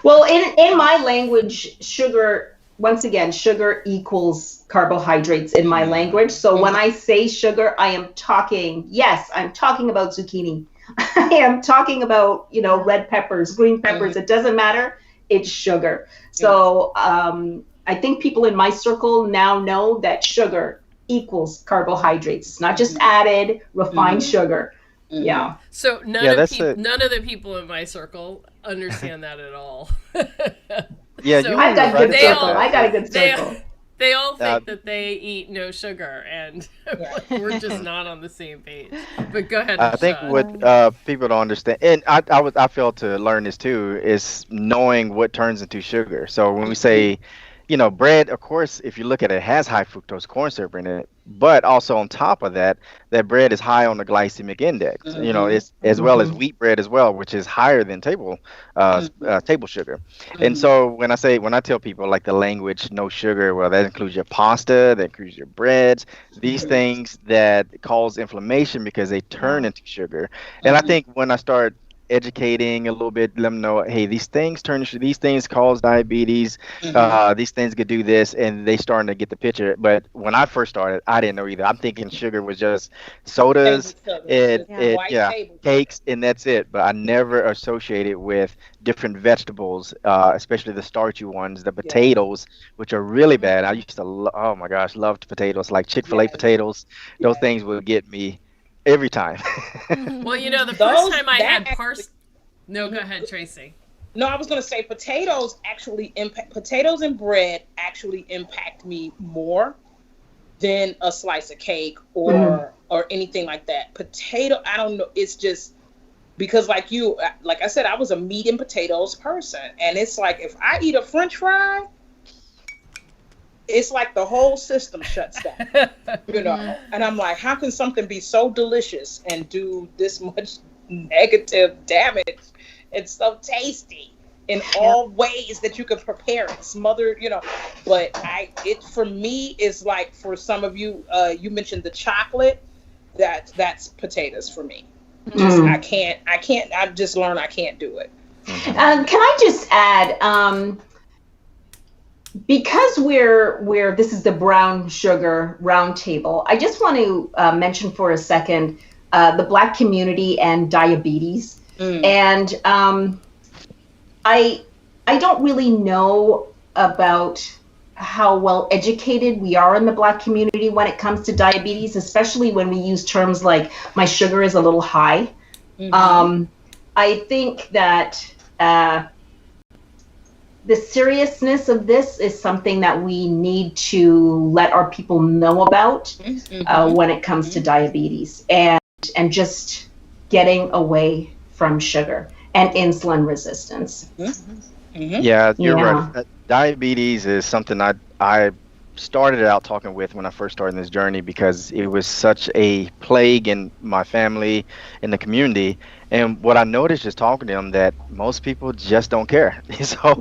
Well, in my language, sugar, once again, sugar equals carbohydrates in my language. So when I say sugar, I am talking, yes, I'm talking about zucchini. I am talking about, you know, red peppers, green peppers. It doesn't matter. It's sugar. So I think people in my circle now know that sugar equals carbohydrates. It's not just added refined sugar. Yeah. So Yeah, that's it. none of the people in my circle understand that at all. Yeah, So you I've got a right good about circle. that. I got a good circle. They all think that they eat no sugar, and we're just not on the same page. But go ahead, I think Rashad. what people don't understand, and I failed to learn this too, is knowing what turns into sugar. So when we say, you know, bread, of course, if you look at it, it has high fructose corn syrup in it, but also on top of that, that bread is high on the glycemic index. You know, it's as well as wheat bread as well, which is higher than table sugar. And so when I tell people like the language no sugar, well, that includes your pasta, that includes your breads, these things that cause inflammation because they turn into sugar. And I think when I start educating a little bit, let them know, hey, these things these things cause diabetes, these things could do this, and they starting to get the picture. But when I first started, I didn't know either. I'm thinking sugar was just sodas, cakes, and that's it. But I never associated with different vegetables, especially the starchy ones, the potatoes, which are really bad. I used to, oh my gosh, loved potatoes, like Chick-fil-A potatoes. Those things would get me every time. Well, you know, the first time I had No, go ahead, Tracy. No, I was going to say potatoes and bread actually impact me more than a slice of cake or anything like that. Potato, I don't know. It's just because like I said, I was a meat and potatoes person. And it's like, if I eat a French fry, it's like the whole system shuts down, you know? And I'm like, how can something be so delicious and do this much negative damage? It's so tasty in all ways that you can prepare it, smother, you know. But it for me is like, for some of you, you mentioned the chocolate, that's potatoes for me. Just I can't. I've just learned I can't do it. Can I just add? Because we're this is the brown sugar roundtable, I just want to mention for a second the Black community and diabetes. And I don't really know about how well educated we are in the Black community when it comes to diabetes, especially when we use terms like my sugar is a little high. I think that the seriousness of this is something that we need to let our people know about when it comes to diabetes and just getting away from sugar and insulin resistance. Yeah, you're right. Diabetes is something I started out talking with when I first started this journey because it was such a plague in my family, in the community. And what I noticed is talking to them that most people just don't care. So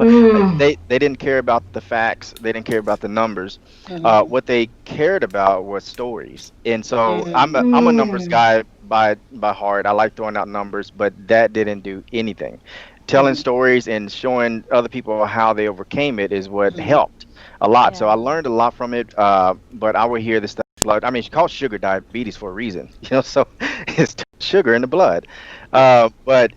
they didn't care about the facts. They didn't care about the numbers. What they cared about was stories. And so I'm a numbers guy by heart. I like throwing out numbers, but that didn't do anything. Telling stories and showing other people how they overcame it is what helped a lot. So I learned a lot from it. But I would hear this stuff. I mean, it's called sugar diabetes for a reason, you know. So it's sugar in the blood. But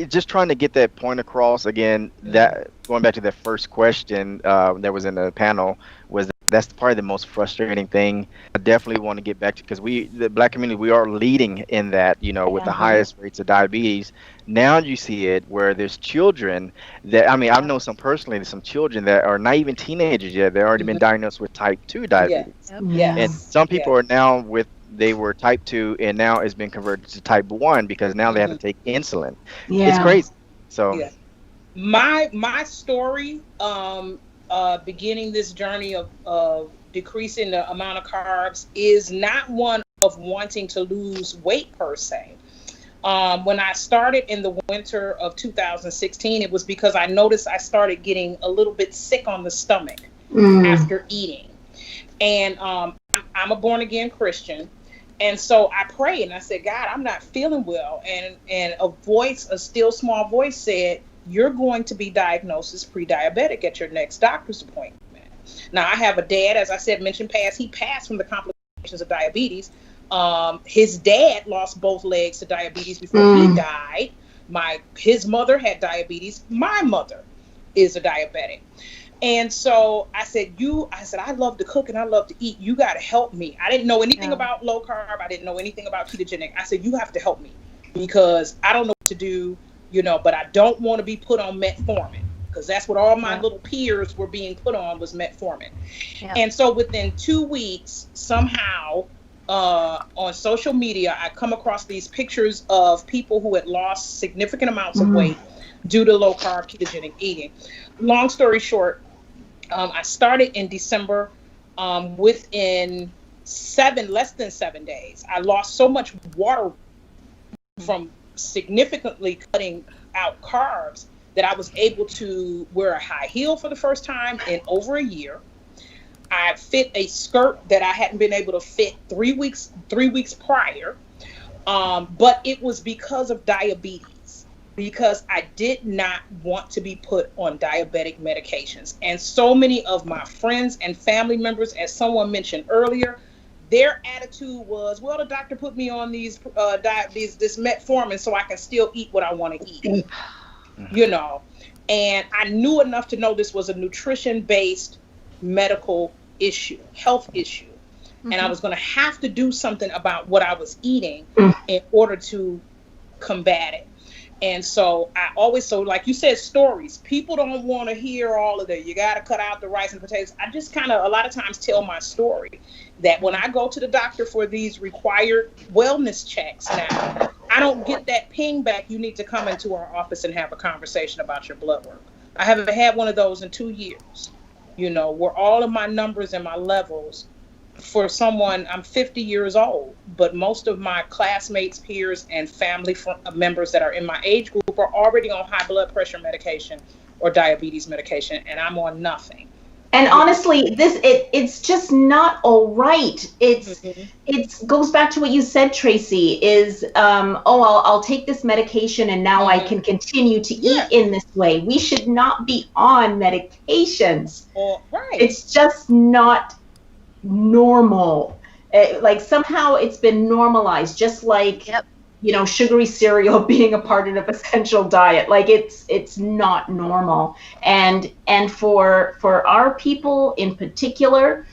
just trying to get that point across again. That going back to that first question that was in the panel was that's probably the most frustrating thing. I definitely want to get back to because the Black community, we are leading in that, you know, with the highest rates of diabetes. Now you see it where there's children that I know some personally, some children that are not even teenagers yet. They've already been diagnosed with type 2 diabetes. And some people are now they were type 2 and now it's been converted to type 1 because now they have to take insulin. It's crazy. So my story beginning this journey of decreasing the amount of carbs is not one of wanting to lose weight per se. When I started in the winter of 2016, it was because I noticed I started getting a little bit sick on the stomach after eating. And I'm a born again Christian. And so I prayed and I said, God, I'm not feeling well. And a still small voice said, you're going to be diagnosed as pre-diabetic at your next doctor's appointment. Now, I have a dad, as I said, he passed from the complications of diabetes. His dad lost both legs to diabetes before he died. His mother had diabetes. My mother is a diabetic. And so I said, I love to cook and I love to eat. You got to help me. I didn't know anything about low carb. I didn't know anything about ketogenic. I said, you have to help me because I don't know what to do, but I don't want to be put on metformin because that's what all my little peers were being put on was metformin. Yeah. And so within 2 weeks, somehow on social media, I come across these pictures of people who had lost significant amounts of weight due to low carb ketogenic eating. Long story short, I started in December. Within less than 7 days, I lost so much water from significantly cutting out carbs that I was able to wear a high heel for the first time in over a year. I fit a skirt that I hadn't been able to fit 3 weeks prior. But it was because of diabetes. Because I did not want to be put on diabetic medications. And so many of my friends and family members, as someone mentioned earlier, their attitude was, well, the doctor put me on this metformin so I can still eat what I want to eat. And I knew enough to know this was a nutrition-based medical issue, health issue. And I was going to have to do something about what I was eating in order to combat it. And so like you said, stories. People don't want to hear all of that. You got to cut out the rice and potatoes. I just kind of a lot of times tell my story that when I go to the doctor for these required wellness checks now, I don't get that ping back. You need to come into our office and have a conversation about your blood work. I haven't had one of those in 2 years, where all of my numbers and my levels for someone, I'm 50 years old, but most of my classmates, peers, and family members that are in my age group are already on high blood pressure medication or diabetes medication, and I'm on nothing. And honestly, it's just not all right. It goes back to what you said, Tracy, is, I'll take this medication and now I can continue to eat in this way. We should not be on medications. Right. It's just not normal. Like somehow it's been normalized, just like sugary cereal being a part of an essential diet. Like it's not normal. And for our people in particular,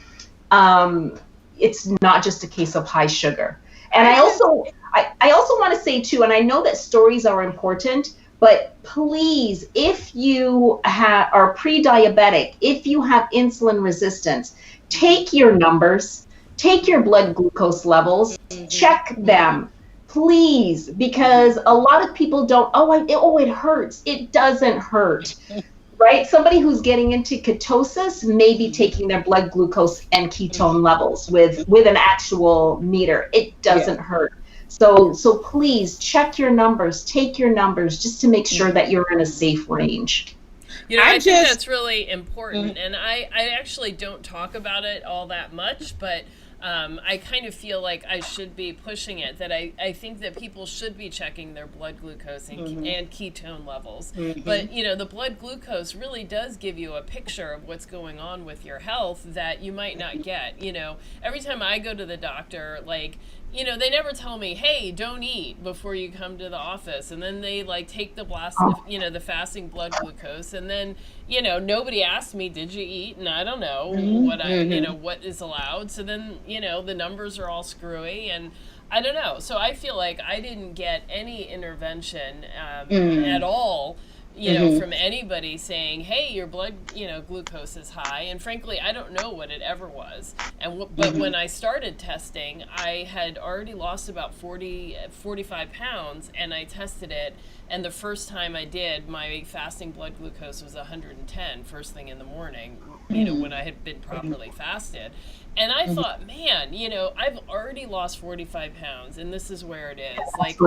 it's not just a case of high sugar. And I also want to say too, and I know that stories are important, but please, if you are pre-diabetic, if you have insulin resistance, take your numbers, take your blood glucose levels, check them, please, because a lot of people don't, it hurts. It doesn't hurt, right? Somebody who's getting into ketosis may be taking their blood glucose and ketone levels with an actual meter. It doesn't hurt. So please check your numbers, take your numbers, just to make sure that you're in a safe range. I think that's really important, and I actually don't talk about it all that much, but I kind of feel like I should be pushing it, that I think that people should be checking their blood glucose and ketone levels. But, the blood glucose really does give you a picture of what's going on with your health that you might not get. Every time I go to the doctor, they never tell me, hey, don't eat before you come to the office. And then they take the the fasting blood glucose. And then, nobody asked me, did you eat? And I don't know what is allowed. So then, the numbers are all screwy and I don't know. So I feel like I didn't get any intervention at all, from anybody saying, hey, your blood, glucose is high. And frankly, I don't know what it ever was. But when I started testing, I had already lost about 45 pounds and I tested it. And the first time I did, my fasting blood glucose was 110 first thing in the morning, when I had been properly fasted. And I thought, man, I've already lost 45 pounds, and this is where it is. Like,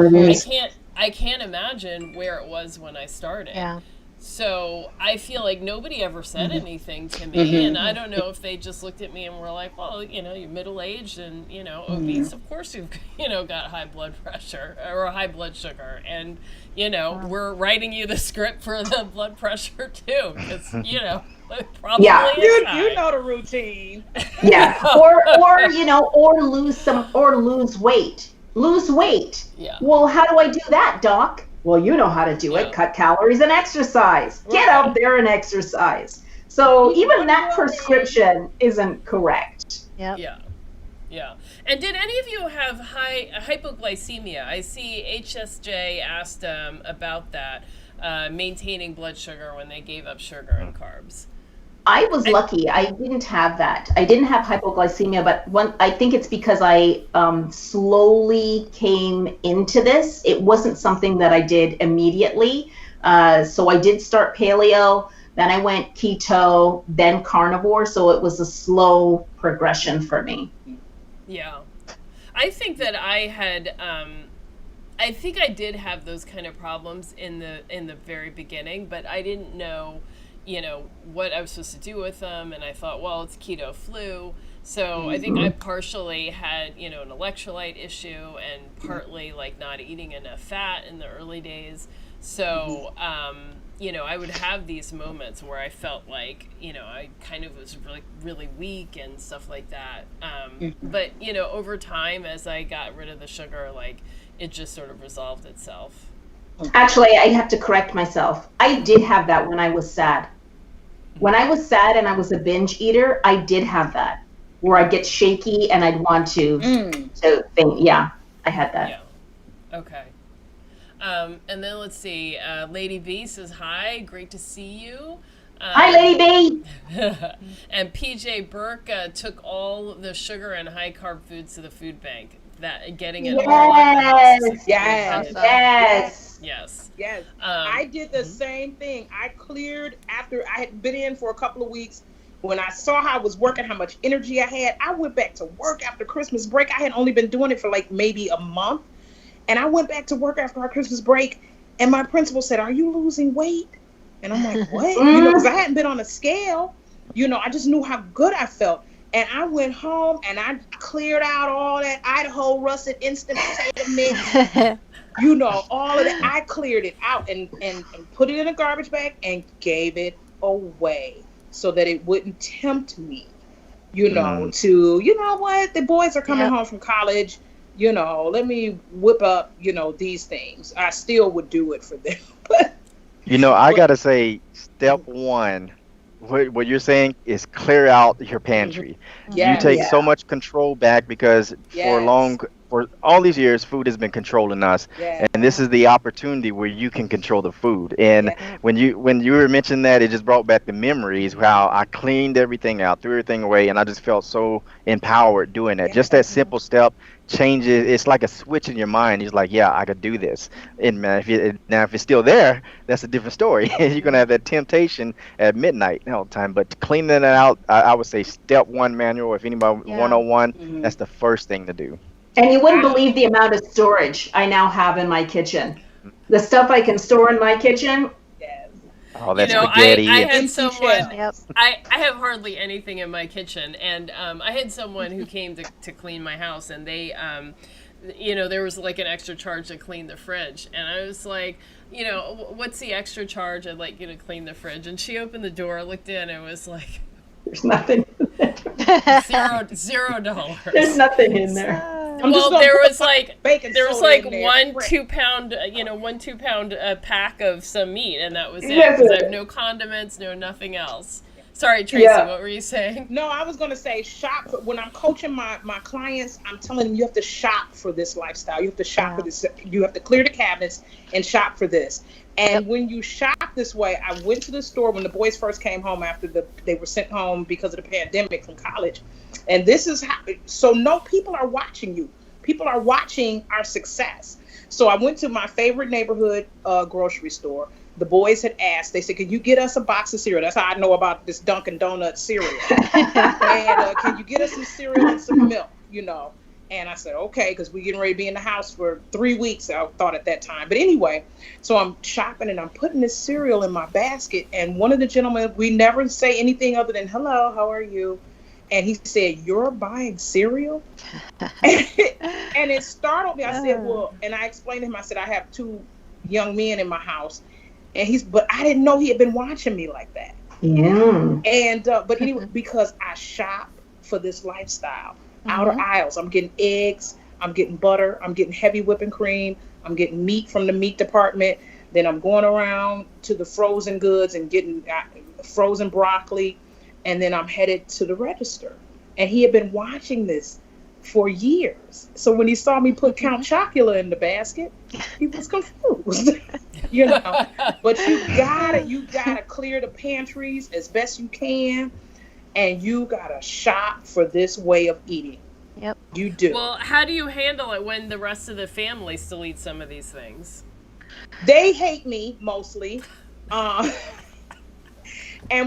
I can't imagine where it was when I started. Yeah. So I feel like nobody ever said anything to me, and I don't know if they just looked at me and were like, well, you're middle-aged and, obese. Of course you've, got high blood pressure or high blood sugar. And, we're writing you the script for the blood pressure too, because, it probably is high. You know the routine. Yeah. Or lose weight. Lose weight. Yeah. Well, how do I do that, Doc? Well, you know how to do it. Cut calories and exercise. Get out there and exercise. So even that prescription isn't correct. Yep. Yeah. And did any of you have high hypoglycemia? I see HSJ asked about that, maintaining blood sugar when they gave up sugar and carbs. I was lucky. I didn't have that. I didn't have hypoglycemia, but I think it's because I slowly came into this. It wasn't something that I did immediately. So I did start paleo, then I went keto, then carnivore. So it was a slow progression for me. Yeah. I think that I had, I think I did have those kind of problems in the very beginning, but I didn't know what I was supposed to do with them, and I thought, well, it's keto flu. So I think I partially had, an electrolyte issue and partly like not eating enough fat in the early days. So, I would have these moments where I felt like, I kind of was really, really weak and stuff like that. But, over time, as I got rid of the sugar, like, it just sort of resolved itself. Actually, I have to correct myself. I did have that when I was sad. When I was sad and I was a binge eater, I did have that, where I'd get shaky and I'd want to think. Yeah, I had that. Yeah. Okay. And then let's see. Lady B says, hi, great to see you. Hi, Lady B. And PJ Burke took all the sugar and high carb foods to the food bank. Getting it all out of the house. Yes. I did the same thing. I cleared after I had been in for a couple of weeks. When I saw how I was working, how much energy I had, I went back to work after Christmas break. I had only been doing it for like maybe a month. And I went back to work after our Christmas break, and my principal said, are you losing weight? And I'm like, what? Because I hadn't been on a scale. I just knew how good I felt. And I went home and I cleared out all that Idaho russet instant potato mix. All of that. I cleared it out and put it in a garbage bag and gave it away so that it wouldn't tempt me, to, what? The boys are coming home from college. Let me whip up, these things. I still would do it for them. I got to say, step one, what you're saying is clear out your pantry. You take so much control back because for all these years, food has been controlling us, and this is the opportunity where you can control the food. And when you were mentioning that, it just brought back the memories how I cleaned everything out, threw everything away, and I just felt so empowered doing that. Just that simple step changes. It's like a switch in your mind. You're like, yeah, I could do this. And man, if it's still there, that's a different story. You're gonna have that temptation at midnight all the time. But cleaning it out, I would say step one manual. If anybody 101, that's the first thing to do. And you wouldn't believe the amount of storage I now have in my kitchen. The stuff I can store in my kitchen. Oh, that's spaghetti. I had someone. I have hardly anything in my kitchen, and I had someone who came to clean my house, and they, there was like an extra charge to clean the fridge, and I was like, what's the extra charge? I'd like you to clean the fridge, and she opened the door, looked in, and was like, there's nothing. $0. There's nothing in there. Well, there was like one 2 pound, 2 pound pack of some meat, and that was it. Because I have no condiments, no nothing else. Sorry, Tracy, what were you saying? No, I was going to say shop. When I'm coaching my clients, I'm telling them you have to shop for this lifestyle. You have to shop for this. You have to clear the cabinets and shop for this. And when you shop this way, I went to the store when the boys first came home after they were sent home because of the pandemic from college. And this is how, people are watching you. People are watching our success. So I went to my favorite neighborhood grocery store. the boys had asked, they said, can you get us a box of cereal? That's how I know about this Dunkin' Donuts cereal. And can you get us some cereal and some milk, you know? And I said, okay, because we're getting ready to be in the house for 3 weeks, I thought at that time. But anyway, so I'm shopping and I'm putting this cereal in my basket. And one of the gentlemen, we never say anything other than, hello, how are you? And he said, you're buying cereal? And it startled me. I said, well, and I explained to him, I said, I have 2 young men in my house. And but I didn't know he had been watching me like that. Yeah. And, but anyway, because I shop for this lifestyle. Outer aisles, I'm getting eggs, I'm getting butter, I'm getting heavy whipping cream, I'm getting meat from the meat department. Then I'm going around to the frozen goods and getting frozen broccoli. And then I'm headed to the register. And he had been watching this for years. So when he saw me put Count Chocula in the basket, he was confused. You know, but you gotta clear the pantries as best you can. And you gotta shop for this way of eating. Yep. You do. Well, how do you handle it when the rest of the family still eats some of these things? They hate me mostly. And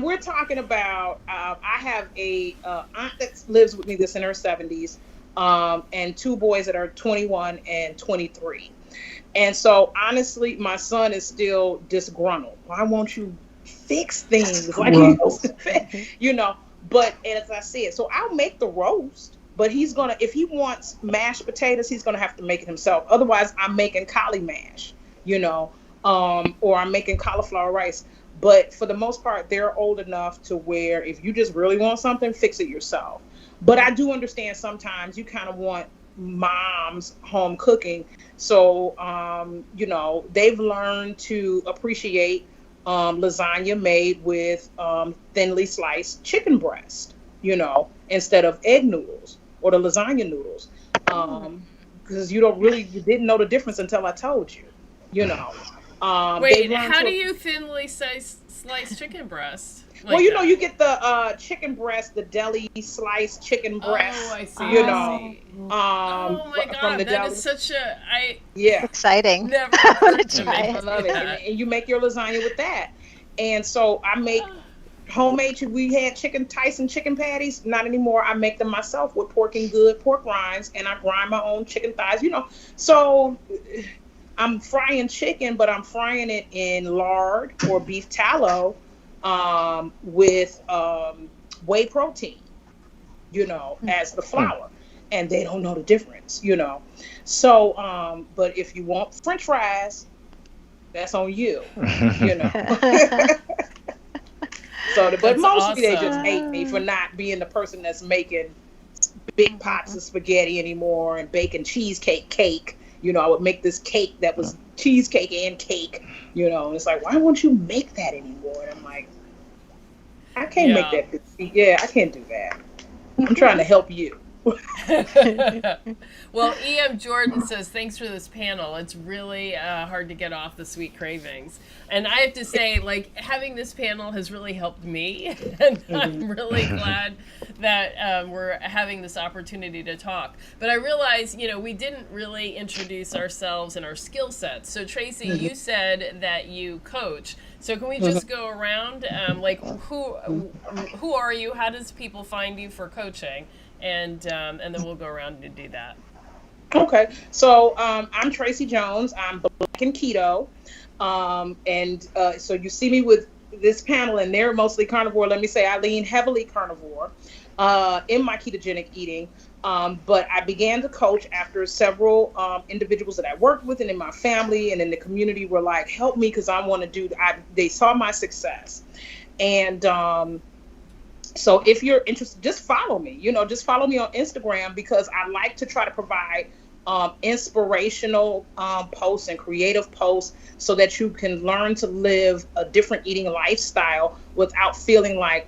we're talking about, I have a aunt that lives with me that's in her 70s, and 2 boys that are 21 and 23. And so honestly, my son is still disgruntled. Why won't you fix things like you used to fix? You know. But as I said, so I'll make the roast, but if he wants mashed potatoes, he's gonna have to make it himself. Otherwise, I'm making cauli mash, you know, or I'm making cauliflower rice. But for the most part, they're old enough to where if you just really want something, fix it yourself. But I do understand sometimes you kind of want mom's home cooking. So, you know, they've learned to appreciate lasagna made with thinly sliced chicken breast, you know, instead of egg noodles or the lasagna noodles. Because you didn't know the difference until I told you, you know. Wait, how do you thinly slice chicken breast? Like well, you know, you get the chicken breast, the deli sliced chicken breast. Oh, I see. You know. Oh my God, from the that deli. is such a Exciting. never I want occurred to to try me. it. I love it. And you make your lasagna with that. And so I make homemade. We had Tyson chicken patties. Not anymore. I make them myself with pork rinds, and I grind my own chicken thighs. You know, so I'm frying chicken, but I'm frying it in lard or beef tallow with whey protein, you know, as the flour. And they don't know the difference, you know. So, but if you want French fries, that's on you, you know. But That's mostly they awesome. just hate me for not being the person that's making big pots of spaghetti anymore and baking cheesecake cake. You know, I would make this cake that was cheesecake and cake, you know, and it's like, why won't you make that anymore? And I'm like, I can't make that. Yeah, I can't do that. I'm trying to help you. Well, E.M. Jordan says, thanks for this panel. It's really hard to get off the sweet cravings. And I have to say, like, having this panel has really helped me. And I'm really glad that we're having this opportunity to talk. But I realize, you know, we didn't really introduce ourselves and our skill sets. So, Tracy, you said that you coach. So can we just go around, like, who are you? How does people find you for coaching? And then we'll go around and do that. Okay, so I'm Tracy Jones. I'm Black and Keto, and so you see me with this panel, and they're mostly carnivore. Let me say I lean heavily carnivore in my ketogenic eating, but I began to coach after several individuals that I worked with and in my family and in the community were like, help me because I want to do. They saw my success, and so if you're interested, just follow me. You know, just follow me on Instagram because I like to try to provide inspirational posts and creative posts so that you can learn to live a different eating lifestyle without feeling like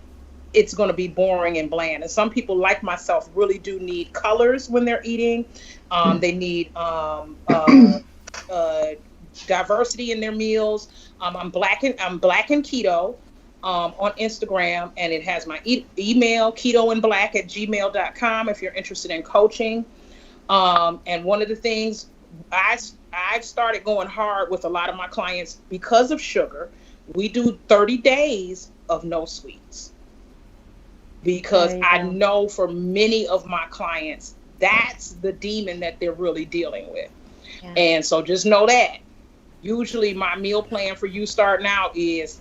it's going to be boring and bland. And some people like myself really do need colors when they're eating. They need diversity in their meals. I'm black and keto. On Instagram, and it has my email, ketoandblack@gmail.com if you're interested in coaching. And one of the things I've started going hard with a lot of my clients because of sugar We do 30 days of no sweets because I know for many of my clients, that's the demon that they're really dealing with. Yeah. And so just know that. Usually my meal plan for you starting out is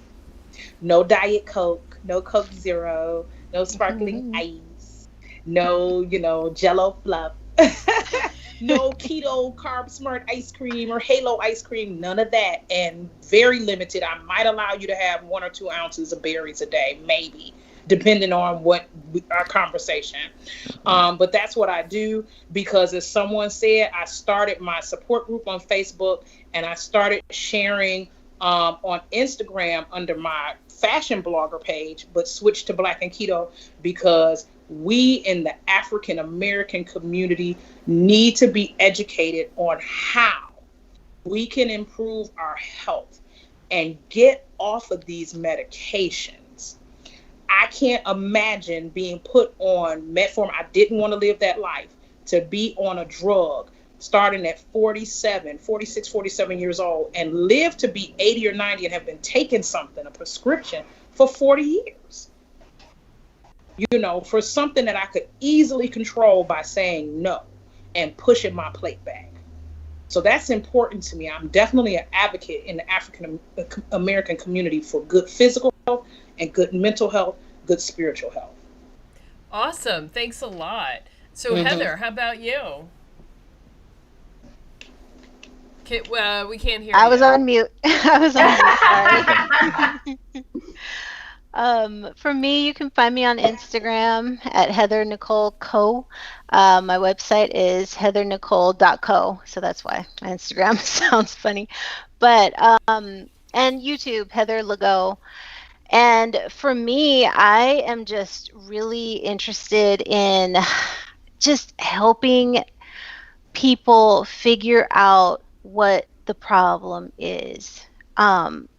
no Diet Coke, no Coke Zero, no sparkling ice, no, Jello fluff, no keto carb smart ice cream or Halo ice cream, none of that. And very limited. I might allow you to have 1 or 2 ounces of berries a day, maybe, depending on what our conversation. But that's what I do because, as someone said, I started my support group on Facebook and I started sharing on Instagram under my fashion blogger page, but switched to Black and Keto because we in the African American community need to be educated on how we can improve our health and get off of these medications. I can't imagine being put on metformin. I didn't want to live that life, to be on a drug starting at 46, 47 years old and live to be 80 or 90 and have been taking something, a prescription, for 40 years. For something that I could easily control by saying no and pushing my plate back. So that's important to me. I'm definitely an advocate in the African American community for good physical health and good mental health, good spiritual health. Awesome. Thanks a lot. So Heather, how about you? We can't hear you. I was on mute. Sorry. For me, you can find me on Instagram at Heather Nicole Co. My website is heathernicole.co, so that's why my Instagram sounds funny. But and YouTube, Heather Legault. And for me, I am just really interested in just helping people figure out what the problem is.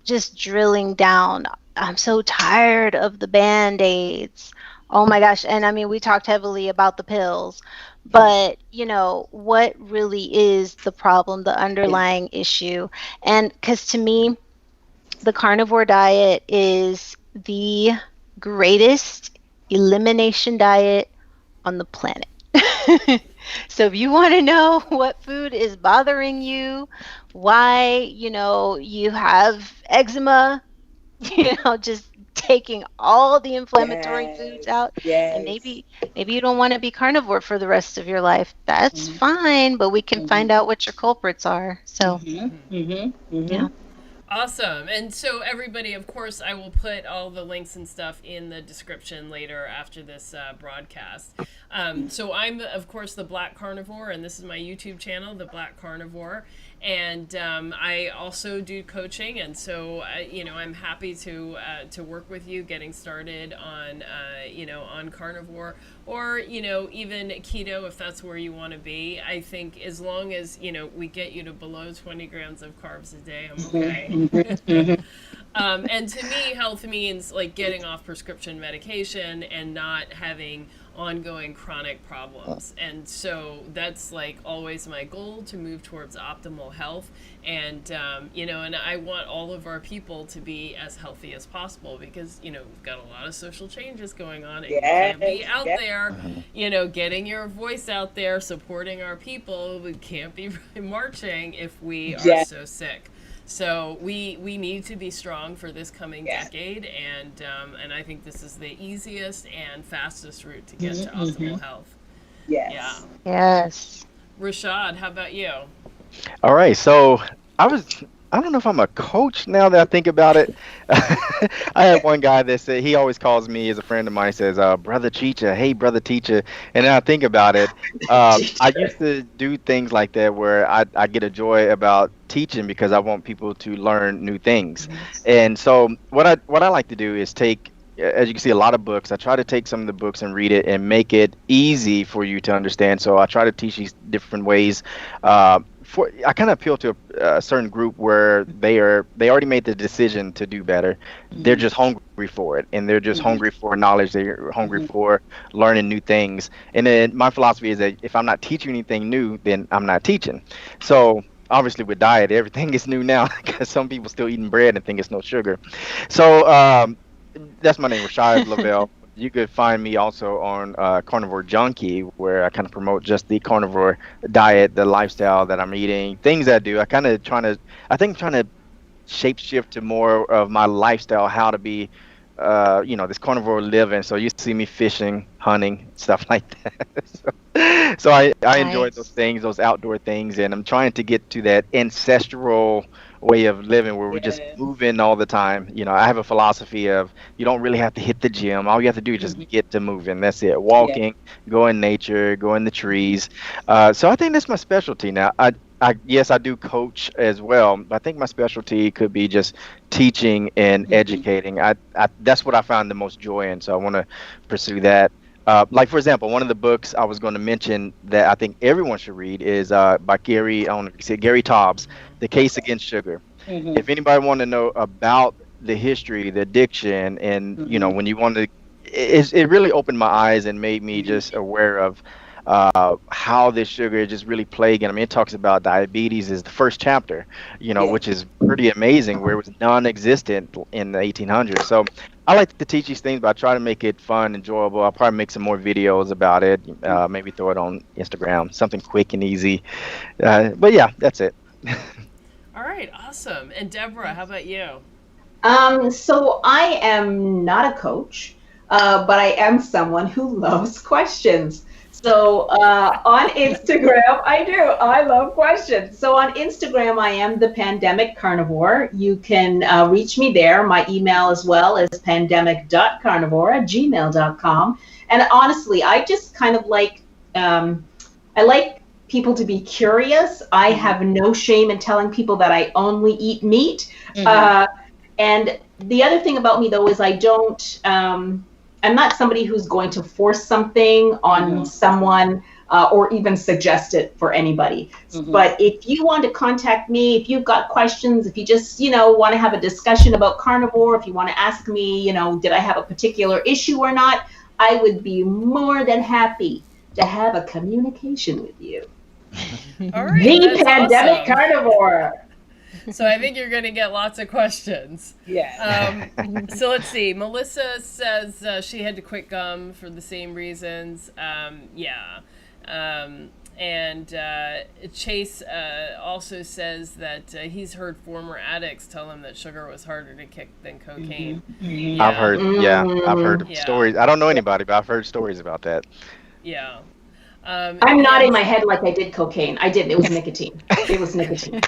Just drilling down. I'm so tired of the Band-Aids. Oh my gosh. And I mean, we talked heavily about the pills, but what really is the problem, the underlying issue? And because to me, the carnivore diet is the greatest elimination diet on the planet. So if you want to know what food is bothering you, why, you have eczema, just taking all the inflammatory foods out. Yes. And maybe you don't want to be carnivore for the rest of your life. That's fine, but we can find out what your culprits are. So, yeah. Awesome. And so everybody, of course, I will put all the links and stuff in the description later after this broadcast. So I'm, of course, the Black Carnivore, and this is my YouTube channel, the Black Carnivore. And I also do coaching, and so I'm happy to work with you getting started on on carnivore or even keto if that's where you want to be. I think as long as we get you to below 20 grams of carbs a day, I'm okay. And to me, health means like getting off prescription medication and not having ongoing chronic problems. And so that's like always my goal, to move towards optimal health. And and I want all of our people to be as healthy as possible because we've got a lot of social changes going on, and you can't be out there getting your voice out there, supporting our people. We can't be marching if we are so sick. So we need to be strong for this coming decade, and I think this is the easiest and fastest route to get to optimal health. Yes. Yeah. Yes. Rashad, how about you? All right, so I don't know if I'm a coach now that I think about it. I had one guy that said, he always calls me, as a friend of mine, he says, brother teacher, hey, brother teacher. And then I think about it. I used to do things like that where I get a joy about teaching because I want people to learn new things. And so what I like to do is take, as you can see, a lot of books. I try to take some of the books and read it and make it easy for you to understand. So I try to teach these different ways. I kind of appeal to a certain group where they already made the decision to do better. They're just hungry for it, and they're just hungry for knowledge. They're hungry for learning new things. And then my philosophy is that if I'm not teaching anything new, then I'm not teaching. So obviously with diet, everything is new now because some people still eating bread and think it's no sugar. So that's my name, Rashad Lavelle. You could find me also on Carnivore Junkie, where I kind of promote just the carnivore diet, the lifestyle that I'm eating, things I do. I think trying to shape shift to more of my lifestyle, how to be, this carnivore living. So you see me fishing, hunting, stuff like that. So I enjoy those Nice. things, those outdoor things, and I'm trying to get to that ancestral way of living where we're just Yeah. moving all the time. I have a philosophy of you don't really have to hit the gym. All you have to do is just Hmm. get to moving. That's it. Yeah. Walking, go in nature, go in the trees. So I think that's my specialty now. Yes, I do coach as well, but I think my specialty could be just teaching and Hmm. educating. That's what I found the most joy in, so I want to pursue that. Like for example, one of the books I was going to mention that I think everyone should read is by Gary. I don't know if you say Gary Taubes, "The Case Okay. Against Sugar." Hmm. If anybody want to know about the history, the addiction, and Hmm. when you want to, it really opened my eyes and made me Hmm. just aware of how this sugar is just really plaguing. I mean, it talks about diabetes is the first chapter, Yeah. which is pretty amazing, where it was non-existent in the 1800s. So I like to teach these things, but I try to make it fun, enjoyable. I'll probably make some more videos about it, maybe throw it on Instagram, something quick and easy. But yeah, that's it. All right, awesome. And Deborah, how about you? So I am not a coach, but I am someone who loves questions. So on Instagram, I do. I love questions. So on Instagram, I am the Pandemic Carnivore. You can reach me there. My email as well is pandemic.carnivore@gmail.com. And honestly, I just kind of I like people to be curious. I Hmm. have no shame in telling people that I only eat meat. Hmm. Uh, and the other thing about me though is I don't, I'm not somebody who's going to force something on Hmm. someone or even suggest it for anybody. Hmm. But if you want to contact me, if you've got questions, if you just, want to have a discussion about carnivore, if you want to ask me, did I have a particular issue or not, I would be more than happy to have a communication with you. All right, The that's Pandemic awesome. Carnivore. So I think you're going to get lots of questions. Yes. Um, so let's see. Melissa says she had to quit gum for the same reasons. Yeah. And Chase also says that he's heard former addicts tell him that sugar was harder to kick than Hmm. cocaine. Hmm. Yeah. I've heard Mm. Yeah. stories. I don't know anybody, but I've heard stories about that. Yeah. I'm nodding And my head like I did cocaine. I didn't. It was nicotine. It was nicotine.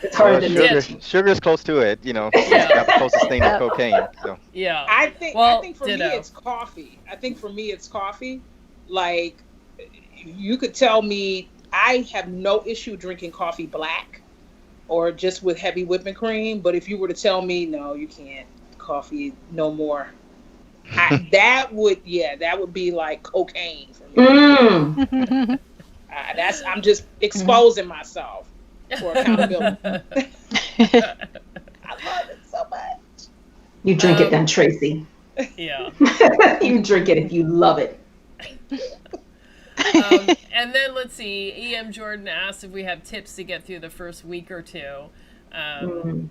It's harder Well, than did. nicotine. sugar is close to it. It's Yeah. about the closest thing to Yep. cocaine. So Yeah. I Well, think for me ditto. it's coffee. I think for me it's coffee. Like you could tell me I have no issue drinking coffee black or just with heavy whipping cream, but if you were to tell me no, you can't coffee no more. That would be like cocaine for me. Mm. That's I'm just exposing myself for accountability. I love it so much. You drink it um, then, Tracy. yeah. You drink it if you love it. And then let's see. E.M. Jordan asked if we have tips to get through the first week or two. Um, Mm.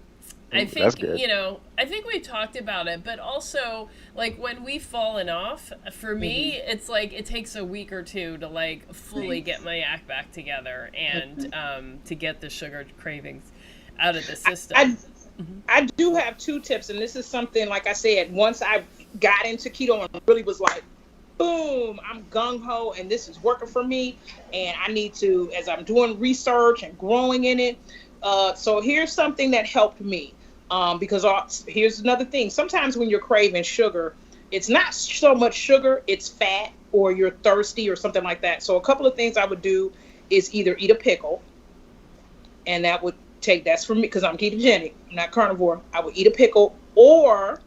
I ooh, that's think, good. I think we talked about it, but also, like, when we've fallen off, for me, Hmm. it's like it takes a week or two to, like, fully Right. get my act back together and Mhm. to get the sugar cravings out of the I, system. I I do have two tips, and this is something like I said. Once I got into keto and really was like, boom, I'm gung ho, and this is working for me. And I need to, as I'm doing research and growing in it. So here's something that helped me. Because here's another thing. Sometimes when you're craving sugar, it's not so much sugar, it's fat, or you're thirsty, or something like that. So a couple of things I would do is either eat a pickle, and that's for me because I'm ketogenic, I'm not carnivore. I would eat a pickle, or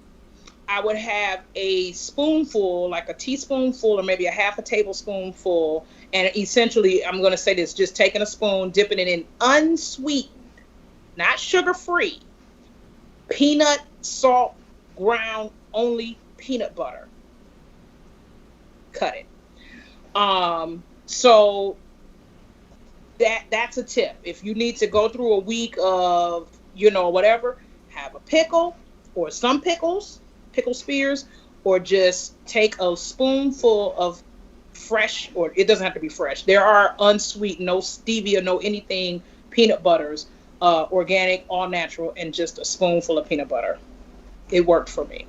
I would have a spoonful, like a teaspoonful or maybe a half a tablespoonful. And essentially, I'm going to say this, just taking a spoon, dipping it in unsweetened, not sugar free, peanut, salt, ground, only peanut butter. Cut it. So that's a tip. If you need to go through a week of, you know, whatever, have a pickle or some pickle spears, or just take a spoonful of fresh, or it doesn't have to be fresh. There are unsweet, no stevia, no anything, peanut butters, organic, all natural, and just a spoonful of peanut butter. It worked for me.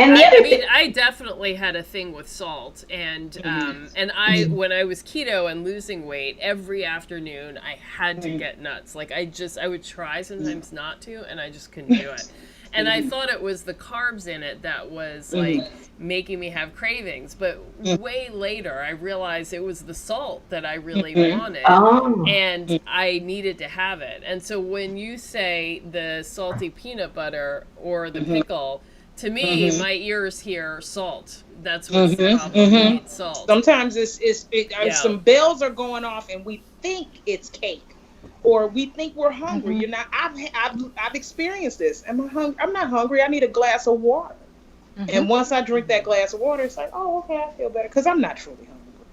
And the other thing, I definitely had a thing with salt, and when I was keto and losing weight, every afternoon I had to get nuts. Like I would try sometimes not to, and I just couldn't do it. And I thought it was the carbs in it that was like making me have cravings, but way later I realized it was the salt that I really wanted, and I needed to have it. And so when you say the salty peanut butter or the pickle, to me, my ears hear salt. That's what's the problem. I need salt. Sometimes some bells are going off, and we think it's cake, or we think we're hungry. You know, I've experienced this. Am I hungry? I'm not hungry. I need a glass of water. And once I drink that glass of water, it's like, oh, okay, I feel better, because I'm not truly hungry.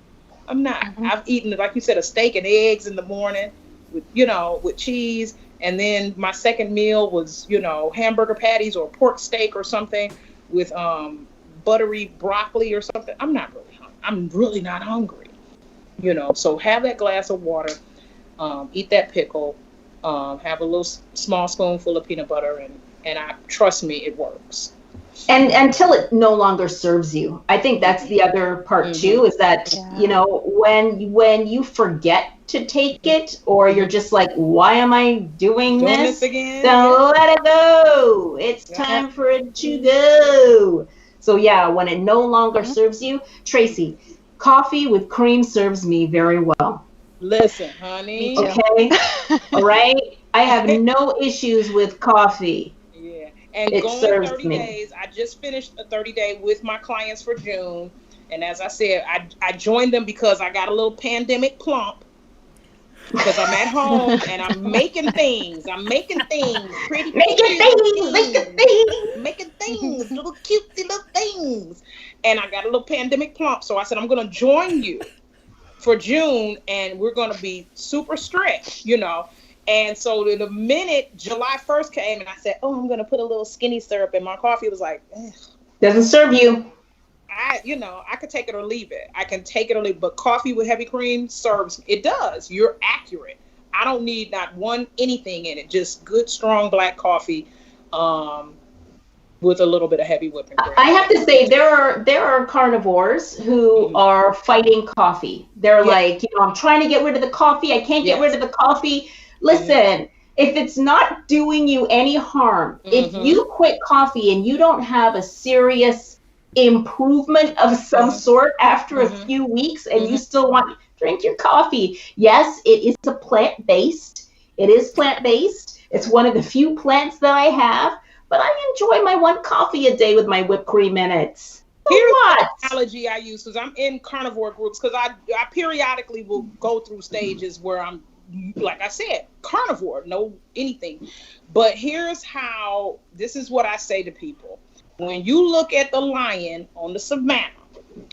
I'm not. I've eaten, like you said, a steak and eggs in the morning with cheese. And then my second meal was, hamburger patties or pork steak or something with buttery broccoli or something. I'm not really hungry. I'm really not hungry. So have that glass of water, eat that pickle, have a little small spoonful of peanut butter, and trust me, it works. And until it no longer serves you. I think that's the other part too, is that, when you forget to take it, or you're just like, why am I doing this again? So let it go. It's time for it to go. So when it no longer serves you, Tracy, coffee with cream serves me very well. Listen, honey. Okay. All right. I have no issues with coffee. Yeah. And it going serves 30 me. days, I just finished a 30-day with my clients for June. And as I said, I joined them because I got a little pandemic plump. Because I'm at home and I'm making things. I'm making things. Making things. Little cutesy little things. And I got a little pandemic plump. So I said, I'm going to join you for June, and we're going to be super stretched, And so the minute July 1st came and I said, I'm going to put a little skinny syrup in my coffee, it was like, doesn't serve you. I could take it or leave it. I can take it or leave it. But coffee with heavy cream serves. It does. You're accurate. I don't need not one anything in it. Just good, strong black coffee with a little bit of heavy whipping cream. I have to say, there are carnivores who are fighting coffee. They're like, I'm trying to get rid of the coffee. I can't get rid of the coffee. Listen, if it's not doing you any harm, if you quit coffee and you don't have a serious improvement of some sort after a few weeks, and you still want to drink your coffee, yes, it is plant-based. It's one of the few plants that I have, but I enjoy my one coffee a day with my whipped cream in it. Here's the analogy I use, because I'm in carnivore groups, because I periodically will go through stages where I'm, like I said, carnivore, no anything. But this is what I say to people. When you look at the lion on the savannah,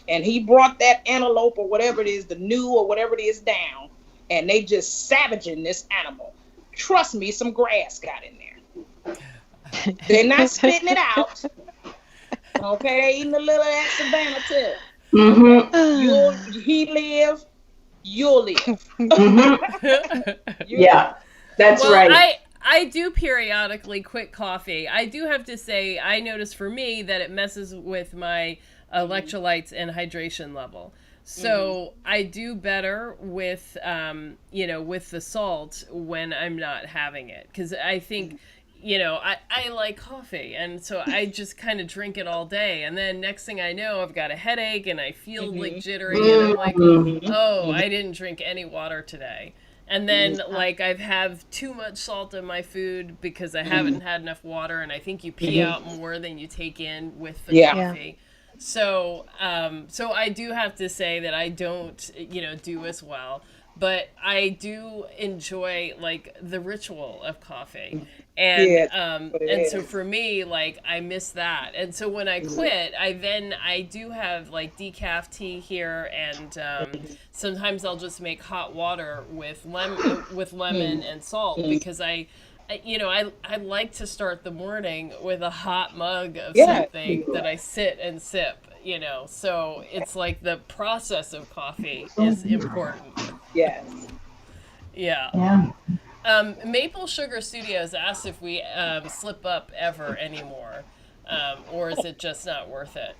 and he brought that antelope or whatever it is, the gnu or whatever it is down, and they just savaging this animal, trust me, some grass got in there. They're not spitting it out. Okay, they're eating a little of that savannah too. He live, you'll live. Yeah, that's right. I do periodically quit coffee. I do have to say, I notice for me that it messes with my electrolytes and hydration level. So I do better with, with the salt when I'm not having it. Because I think, I like coffee. And so I just kind of drink it all day. And then next thing I know, I've got a headache and I feel like jittery. And I'm like, I didn't drink any water today. And then, I've have too much salt in my food because I haven't had enough water, and I think you pee out more than you take in with the coffee. So, so I do have to say that I don't, do as well. but I do enjoy like the ritual of coffee. And Yeah, what it and so is. for me, like I miss that. And so when I quit, I do have like decaf tea here, and sometimes I'll just make hot water with lemon and salt, because I like to start the morning with a hot mug of Yeah. something that I sit and sip, so it's like the process of coffee is important. Yes. Yeah. Yeah. Maple Sugar Studios asked if we slip up ever anymore, or is it just not worth it?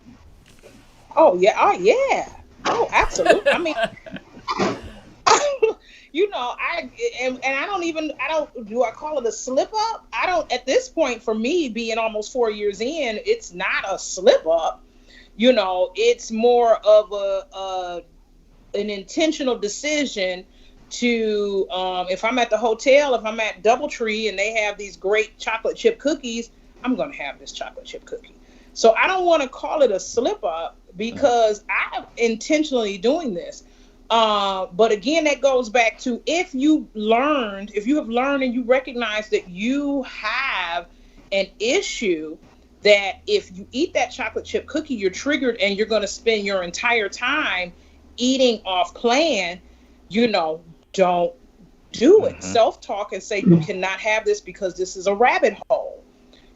Oh yeah. Oh yeah. Oh, absolutely. I mean, and I don't do I call it a slip up? I don't at this point for me being almost 4 years in, it's not a slip up. It's more of an intentional decision to if I'm at the hotel, if I'm at Doubletree and they have these great chocolate chip cookies, I'm gonna have this chocolate chip cookie. So I don't want to call it a slip up because I'm intentionally doing this. But again, that goes back to if you have learned and you recognize that you have an issue, that if you eat that chocolate chip cookie, you're triggered and you're going to spend your entire time eating off plan, don't do it. Self-talk and say you cannot have this because this is a rabbit hole,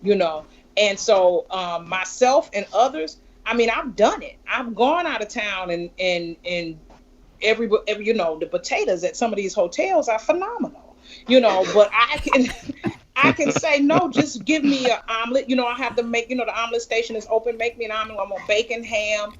you know. And so myself and others, I mean, I've done it. I've gone out of town and every the potatoes at some of these hotels are phenomenal, but I can say no, just give me an omelet. I have to make, the omelet station is open. Make me an omelet. I want bacon, ham,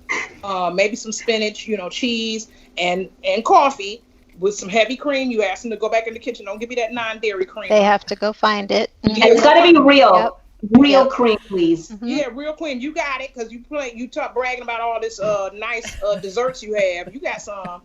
maybe some spinach, cheese, and coffee with some heavy cream. You ask them to go back in the kitchen. Don't give me that non-dairy cream. They have to go find it. And it's got to be real. Yep. Real Yep. cream, please. Yeah, real cream. You got it, because you talk bragging about all this nice desserts you have. You got some,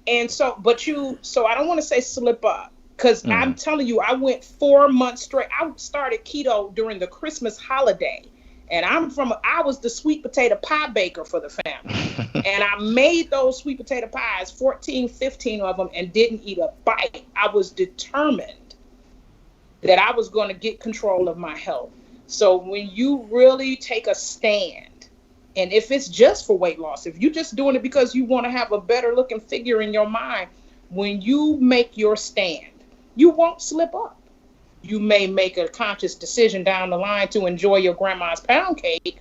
and so I don't want to say slip up. Because I'm telling you, I went 4 months straight. I started keto during the Christmas holiday. And I was the sweet potato pie baker for the family. And I made those sweet potato pies, 14, 15 of them, and didn't eat a bite. I was determined that I was going to get control of my health. So when you really take a stand, and if it's just for weight loss, if you're just doing it because you want to have a better looking figure in your mind, when you make your stand, you won't slip up. You may make a conscious decision down the line to enjoy your grandma's pound cake,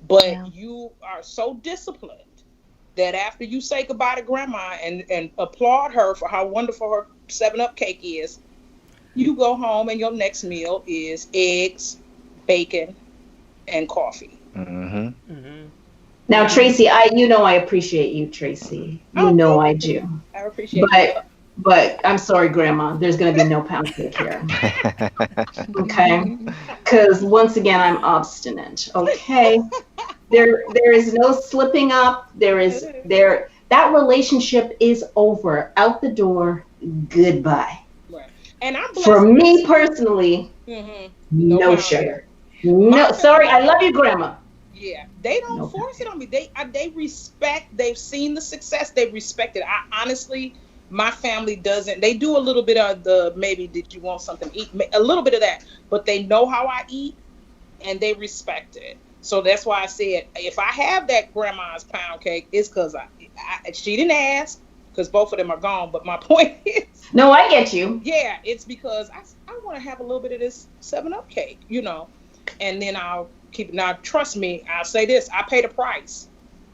but you are so disciplined that after you say goodbye to grandma and applaud her for how wonderful her 7-Up cake is, you go home and your next meal is eggs, bacon, and coffee. Now, Tracy, I appreciate you, Tracy. I do. I appreciate it. But I'm sorry, Grandma. There's going to be no pound cake here. Okay? Because once again, I'm obstinate. Okay? There is no slipping up. That relationship is over. Out the door. Goodbye. Right. And I'm blessed. For me personally, no sugar. No, sorry. I love you, Grandma. Yeah, they don't force it on me. They respect. They've seen the success. They respect it. Honestly, my family doesn't. They do a little bit of the maybe did you want something to eat? A little bit of that, but they know how I eat, and they respect it. So that's why I said if I have that grandma's pound cake, it's because she didn't ask, because both of them are gone. But my point is, no, I get you. Yeah, it's because I want to have a little bit of this 7-Up cake, and then I'll keep it. Now, trust me, I'll say this: I pay the price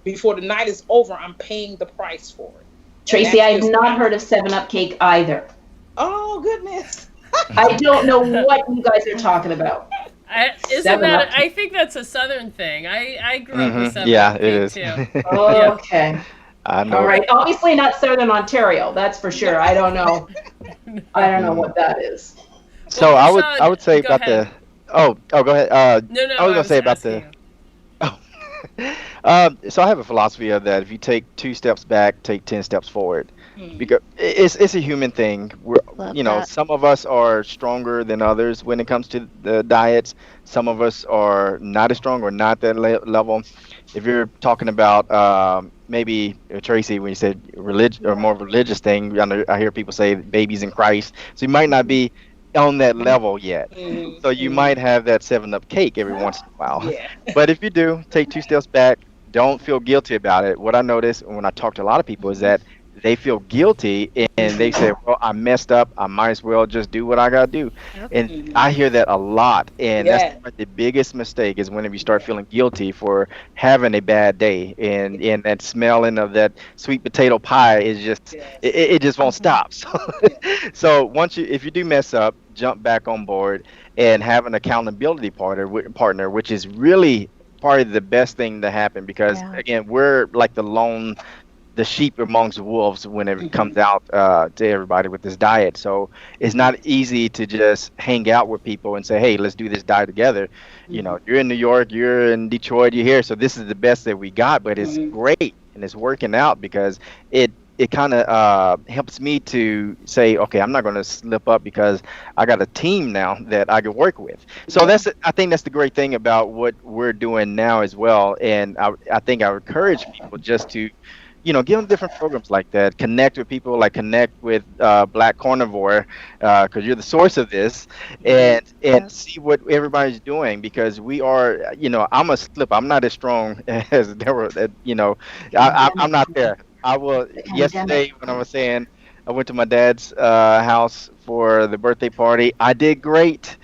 before the night is over. I'm paying the price for it. Tracy, I've not heard of 7-Up cake either. Oh, goodness. I don't know what you guys are talking about. I think that's a Southern thing. I grew up with 7-Up Yeah, cake it is. too. Oh, okay. I know. All right. Obviously not Southern Ontario, that's for sure. I don't know. I don't know what that is. So Well, I would say go about ahead. go ahead. No, I was gonna say about asking the. you. So I have a philosophy of that. If you take 2 steps back, take 10 steps forward, because it's a human thing. Love We're that. some of us are stronger than others when it comes to the diets. Some of us are not as strong or not that level. If you're talking about maybe Tracy, when you said religion or more religious thing, I hear people say babies in Christ. So you might not be on that level yet. So you might have that 7 Up cake every once in a while. Yeah. But if you do, take 2 steps back. Don't feel guilty about it. What I notice when I talk to a lot of people is that they feel guilty and they say, well, I messed up. I might as well just do what I got to do. Yep. And I hear that a lot. And that's Yeah. the biggest mistake is whenever you start feeling guilty for having a bad day. And that smelling of that sweet potato pie is just, Yes. it just won't Mhm. stop. So once if you do mess up, jump back on board and have an accountability partner, which is really probably the best thing to happen because Yeah. again, we're like the sheep amongst wolves when it comes out to everybody with this diet. So it's not easy to just hang out with people and say, hey, let's do this diet together. You know, you're in New York, you're in Detroit, you're here. So this is the best that we got, but it's great and it's working out because it kind of helps me to say, okay, I'm not going to slip up because I got a team now that I can work with. So I think that's the great thing about what we're doing now as well. And I think I would encourage people just to give them different programs like that. Connect with people, like connect with Black Carnivore, because you're the source of this, and Yep. see what everybody's doing. Because we are, I'm a slip. I'm not as strong as Deborah. I'm not there. I will. The Yesterday, pandemic. when I was saying, I went to my dad's house for the birthday party. I did great.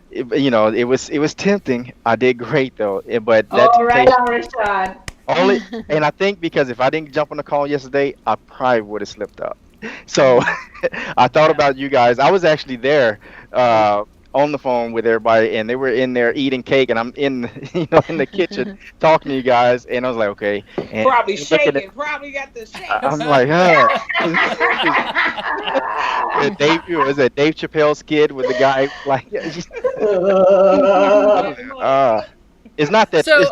It was tempting. I did great though. But that All right, temptation Rashad. only, and I think because if I didn't jump on the call yesterday, I probably would have slipped up. So Mhm. I thought Yeah. about you guys. I was actually there on the phone with everybody, and they were in there eating cake, and I'm in, in the kitchen talking to you guys, and I was like, okay, and Probably they're looking at, shaking. Probably got the shakes. I'm like, is that Dave Chappelle's kid with the guy like, I was Yeah, like, like, it's So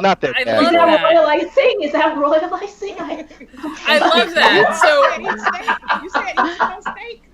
not that I bad Is love that though. that. royal icing? Is that royal icing? I Okay. love you that. almost So said eat steak. You said eat some steak.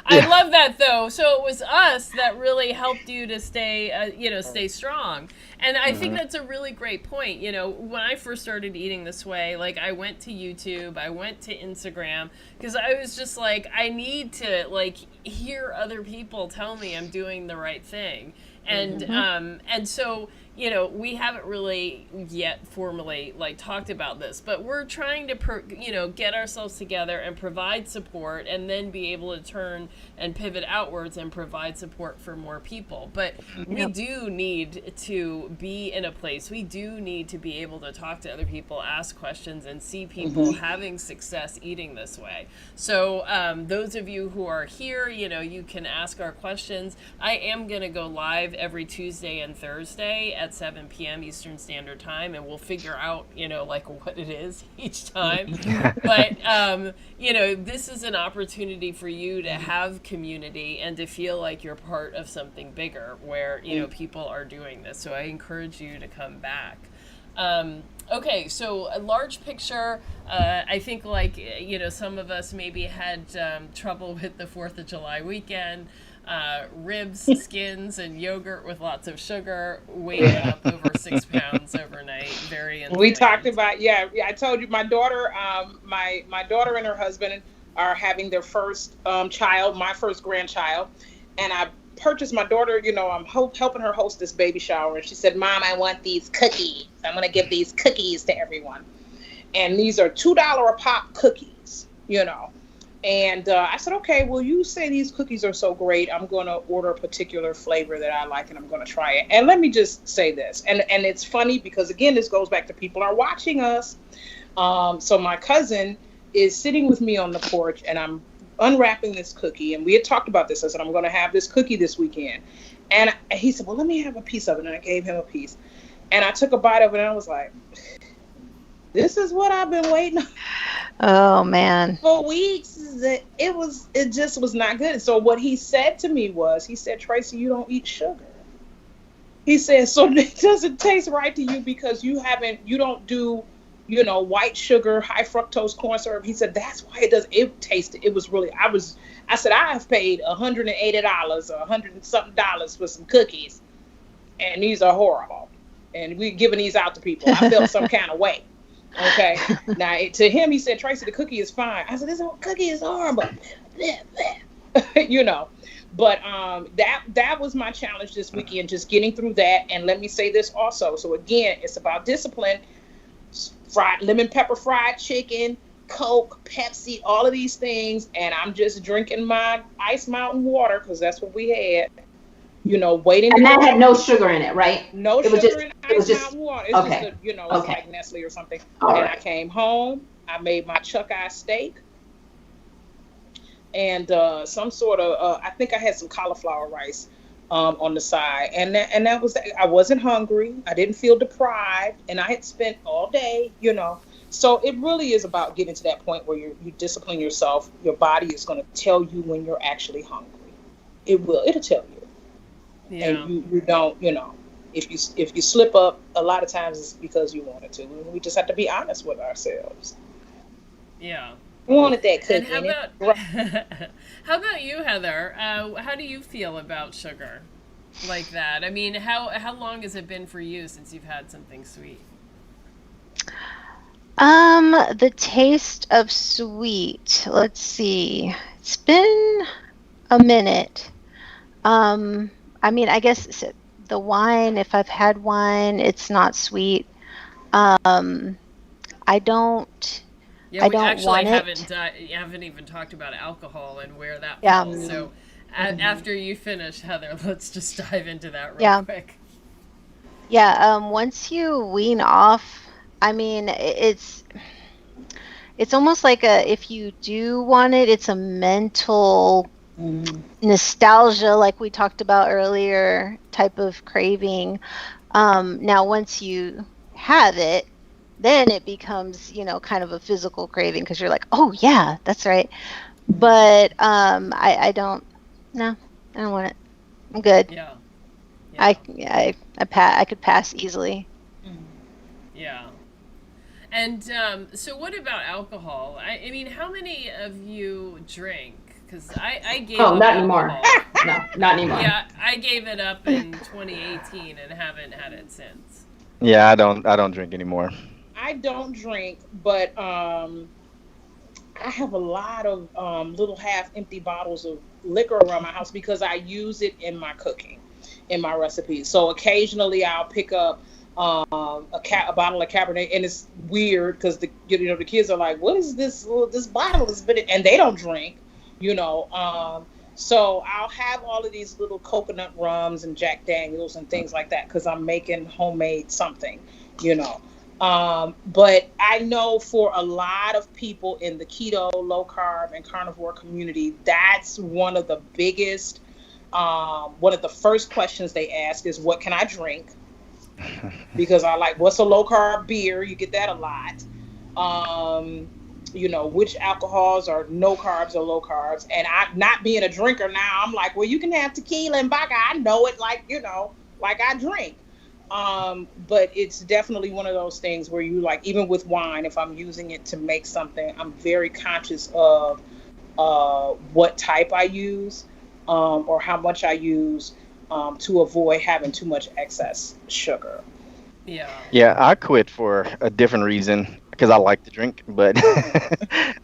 I Yeah. love that though. So it was us that really helped you to stay, stay strong. And I think Hmm. that's a really great point. You know, when I first started eating this way, like I went to YouTube, I went to Instagram because I was just like, I need to like hear other people tell me I'm doing the right thing. And so we haven't really yet formally like talked about this, but we're trying to get ourselves together and provide support, and then be able to turn and pivot outwards and provide support for more people. But we Yep. do need to be in a place. We do need to be able to talk to other people, ask questions, and see people having success eating this way. So those of you who are here, you can ask our questions. I am going to go live every Tuesday and Thursday at 7 p.m. Eastern Standard Time, and we'll figure out, like what it is each time. But, this is an opportunity for you to have community and to feel like you're part of something bigger where, people are doing this. So I encourage you to come back. Okay, so a large picture. I think, like, some of us maybe had trouble with the 4th of July weekend. Ribs, skins, and yogurt with lots of sugar. Weight up over 6 pounds overnight. Very We talked inflamed. about, I told you my daughter, my daughter and her husband are having their first child, my first grandchild, and I purchased my daughter. I'm helping her host this baby shower, and she said, "Mom, I want these cookies. I'm gonna give these cookies to everyone." And these are $2 a pop cookies. And I said, okay, well, you say these cookies are so great. I'm going to order a particular flavor that I like, and I'm going to try it. And let me just say this. And it's funny because, again, this goes back to people are watching us. So my cousin is sitting with me on the porch, and I'm unwrapping this cookie. And we had talked about this. I said, I'm going to have this cookie this weekend. And he said, well, let me have a piece of it. And I gave him a piece. And I took a bite of it, and I was like, this is what I've been waiting Oh man. for weeks. It just was not good. So what he said to me was, he said, Tracy, you don't eat sugar. He said, so it doesn't taste right to you because you don't do, white sugar, high fructose corn syrup. He said, that's why it tasted, it was really, I said, I have paid $180 or 100 and something dollars for some cookies, and these are horrible. And we're giving these out to people. I felt some kind of way. Okay. Now to him, he said, Tracy, the cookie is fine. I said, this cookie is horrible. You know. But that was my challenge this weekend, just getting through that. And let me say this also. So again, it's about discipline. Fried lemon pepper fried chicken, Coke, Pepsi, all of these things, and I'm just drinking my Ice Mountain water because that's what we had. You know, waiting. And that had no sugar in it, right? No it was sugar just, in it was Ice just, Mountain water. It's okay. just it's like Nestle or something. All and right. I came home. I made my chuck eye steak and some sort of I think I had some cauliflower rice on the side, and that was I wasn't hungry. I didn't feel deprived, and I had spent all day, you know. So it really is about getting to that point where you discipline yourself. Your body is going to tell you when you're actually hungry. It'll tell you. Yeah. And you don't, you know, if you slip up, a lot of times it's because you wanted to. We just have to be honest with ourselves. Yeah. Wanted that cookie. And how about you, Heather? How do you feel about sugar like that? I mean, how long has it been for you since you've had something sweet? The taste of sweet. Let's see. It's been a minute. I mean, I guess the wine, if I've had wine, it's not sweet. I don't. Yeah, I we don't actually want haven't even talked about alcohol and where that Yeah. falls. So after you finish, Heather, let's just dive into that real Yeah. quick. Yeah. Once you wean off, I mean, it's almost like if you do want it, it's a mental nostalgia, like we talked about earlier, type of craving. Now, once you have it, then it becomes, kind of a physical craving because you're like, oh yeah, that's right. But I don't. No, I don't want it. I'm good. Yeah. I could pass easily. Yeah. And so what about alcohol? I mean, how many of you drink? Because I gave up not alcohol. anymore. No, not anymore. Yeah, I gave it up in 2018 and haven't had it since. Yeah, I don't drink anymore. I don't drink, but I have a lot of little half-empty bottles of liquor around my house because I use it in my cooking, in my recipes. So occasionally I'll pick up a bottle of Cabernet, and it's weird because the kids are like, "What is this? This bottle has been," and they don't drink, So I'll have all of these little coconut rums and Jack Daniels and things like that because I'm making homemade something, But I know for a lot of people in the keto, low carb, and carnivore community, that's one of the biggest, one of the first questions they ask is, what can I drink? Because I like, what's a low carb beer? You get that a lot. Which alcohols are no carbs or low carbs. And I, not being a drinker now, I'm like, well, you can have tequila and vodka. I know it like I drink. But it's definitely one of those things where you like, even with wine, if I'm using it to make something, I'm very conscious of what type I use or how much I use to avoid having too much excess sugar. Yeah, I quit for a different reason because I like to drink, but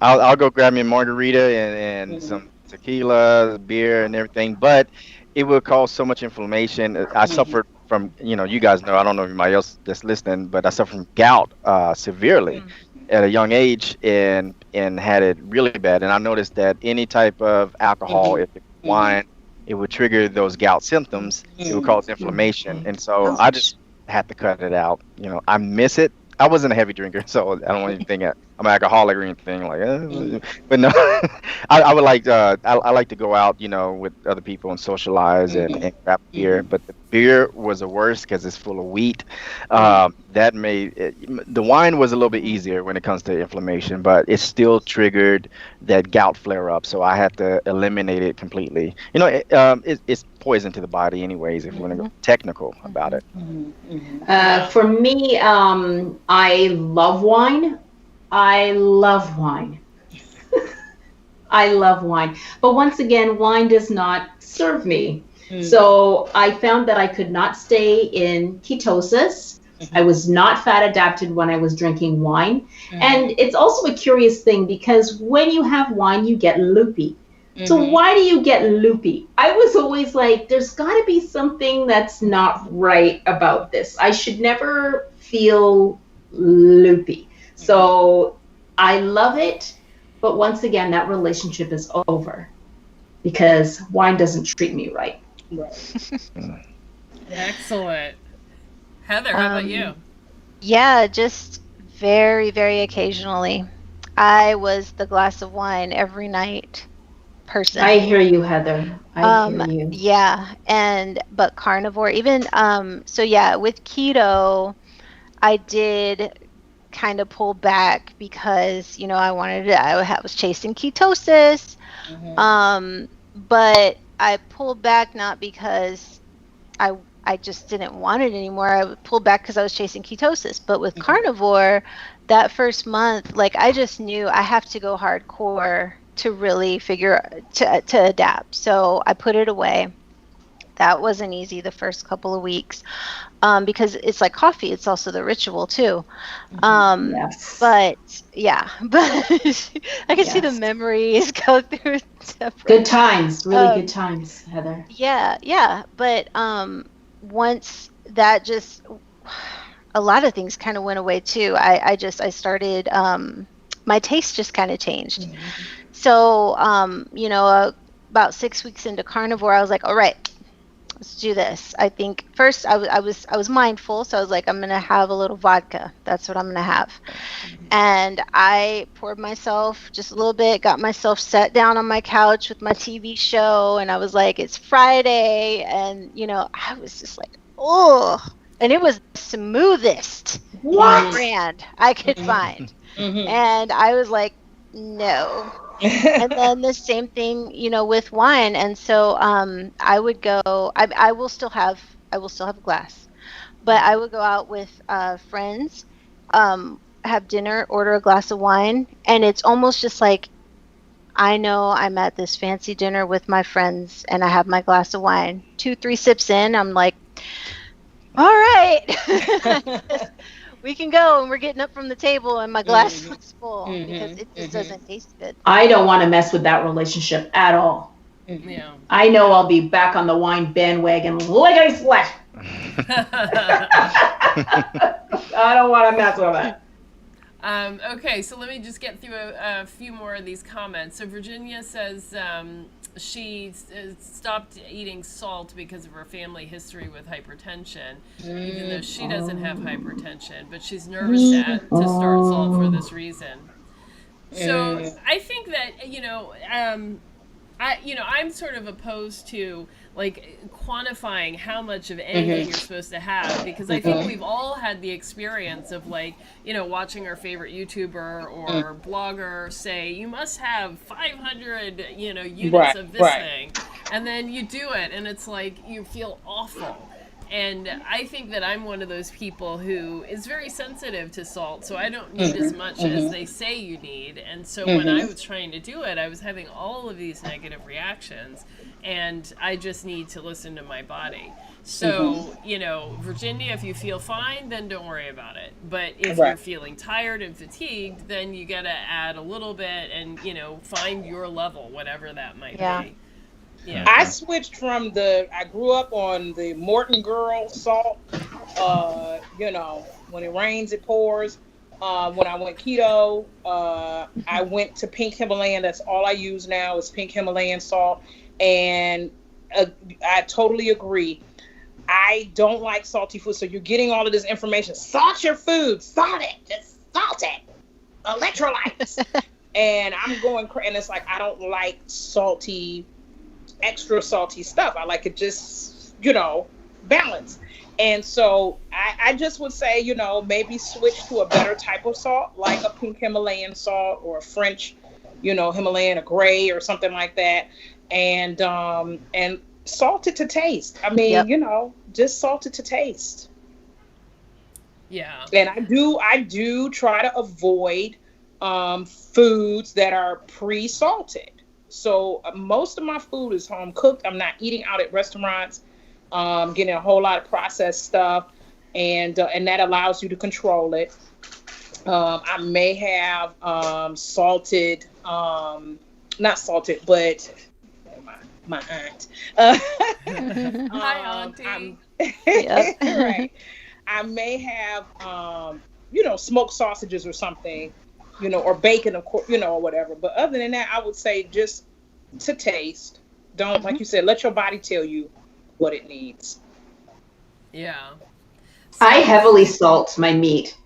I'll go grab me a margarita and some tequila, beer, and everything. But it will cause so much inflammation. I suffered from, you guys know, I don't know if anybody else that's listening, but I suffered from gout severely at a young age and had it really bad. And I noticed that any type of alcohol, if it's wine, it would trigger those gout symptoms. It would cause inflammation. And so I just had to cut it out. I miss it. I wasn't a heavy drinker, so I don't even think I'm an alcoholic or anything like. But no, I would like I like to go out, with other people and socialize and grab beer. But the beer was the worst because it's full of wheat. That made the wine was a little bit easier when it comes to inflammation, but it still triggered that gout flare up. So I had to eliminate it completely. It's poison to the body, anyways. If we're gonna go technical about it. For me, I love wine. I love wine. I love wine. But once again, wine does not serve me. So I found that I could not stay in ketosis I was not fat adapted when I was drinking wine. And it's also a curious thing because when you have wine, you get loopy. So why do you get loopy? I was always like, there's got to be something that's not right about this. I should never feel loopy. So I love it. But once again, that relationship is over because wine doesn't treat me right. Right. Excellent. Heather, how about you? Yeah, just very, very occasionally. I was the glass of wine every night person. I hear you, Heather. I hear you. Yeah, but carnivore, even so yeah, with keto, I did kind of pull back because, I was chasing ketosis. But I pulled back not because I just didn't want it anymore. I pulled back because I was chasing ketosis. But with carnivore, that first month, like I just knew I have to go hardcore to really to adapt. So I put it away. That wasn't easy the first couple of weeks because it's like coffee. It's also the ritual too. Yes. But yeah, but I can see the memories go through. Good times, really good times, Heather. Yeah. But once that just, a lot of things kind of went away too. I started, my taste just kind of changed. So, about 6 weeks into carnivore, I was like, all right, let's do this. I think first I was mindful. So I was like, I'm going to have a little vodka. That's what I'm going to have. And I poured myself just a little bit, got myself sat down on my couch with my TV show. And I was like, it's Friday. And, I was just like, oh, and it was the smoothest brand I could find. And I was like, no. And then the same thing, with wine. And so I would go, I will still have a glass, but I would go out with friends, have dinner, order a glass of wine. And it's almost just like, I know I'm at this fancy dinner with my friends and I have my glass of wine. 2-3 sips in, I'm like, all right. We can go, and we're getting up from the table, and my glass looks full because it just doesn't taste good. I don't want to mess with that relationship at all. Yeah. I know I'll be back on the wine bandwagon lickety splat. I don't want to mess with that. Okay, so let me just get through a few more of these comments. So Virginia says she stopped eating salt because of her family history with hypertension, even though she doesn't have hypertension, but she's nervous to start salt for this reason. So I think that, I'm sort of opposed to like quantifying how much of anything you're supposed to have, because I think we've all had the experience of like, watching our favorite YouTuber or blogger say, you must have 500, units of this thing. And then you do it and it's like, you feel awful. And I think that I'm one of those people who is very sensitive to salt, so I don't need as much as they say you need. And so when I was trying to do it, I was having all of these negative reactions, and I just need to listen to my body. So, Virginia, if you feel fine, then don't worry about it. But if you're feeling tired and fatigued, then you got to add a little bit and, find your level, whatever that might be. Yeah. I switched from I grew up on the Morton Girl salt. When it rains, it pours. When I went keto, I went to pink Himalayan. That's all I use now is pink Himalayan salt. And I totally agree. I don't like salty food. So you're getting all of this information. Salt your food. Salt it. Just salt it. Electrolytes. And I'm going crazy. And it's like, I don't like extra salty stuff. I like it just, balanced. And so I just would say, maybe switch to a better type of salt, like a pink Himalayan salt or a French, Himalayan, a gray or something like that. And salt it to taste. I mean, just salt it to taste. Yeah. And I do try to avoid foods that are pre-salted. So most of my food is home cooked. I'm not eating out at restaurants, getting a whole lot of processed stuff. and that allows you to control it. I may have salted, not salted, but my aunt. Hi, Auntie. Yep. Right. I may have, smoked sausages or something, or bacon, of course, or whatever. But other than that, I would say just to taste. Don't, like you said, let your body tell you what it needs. Yeah. I heavily salt my meat.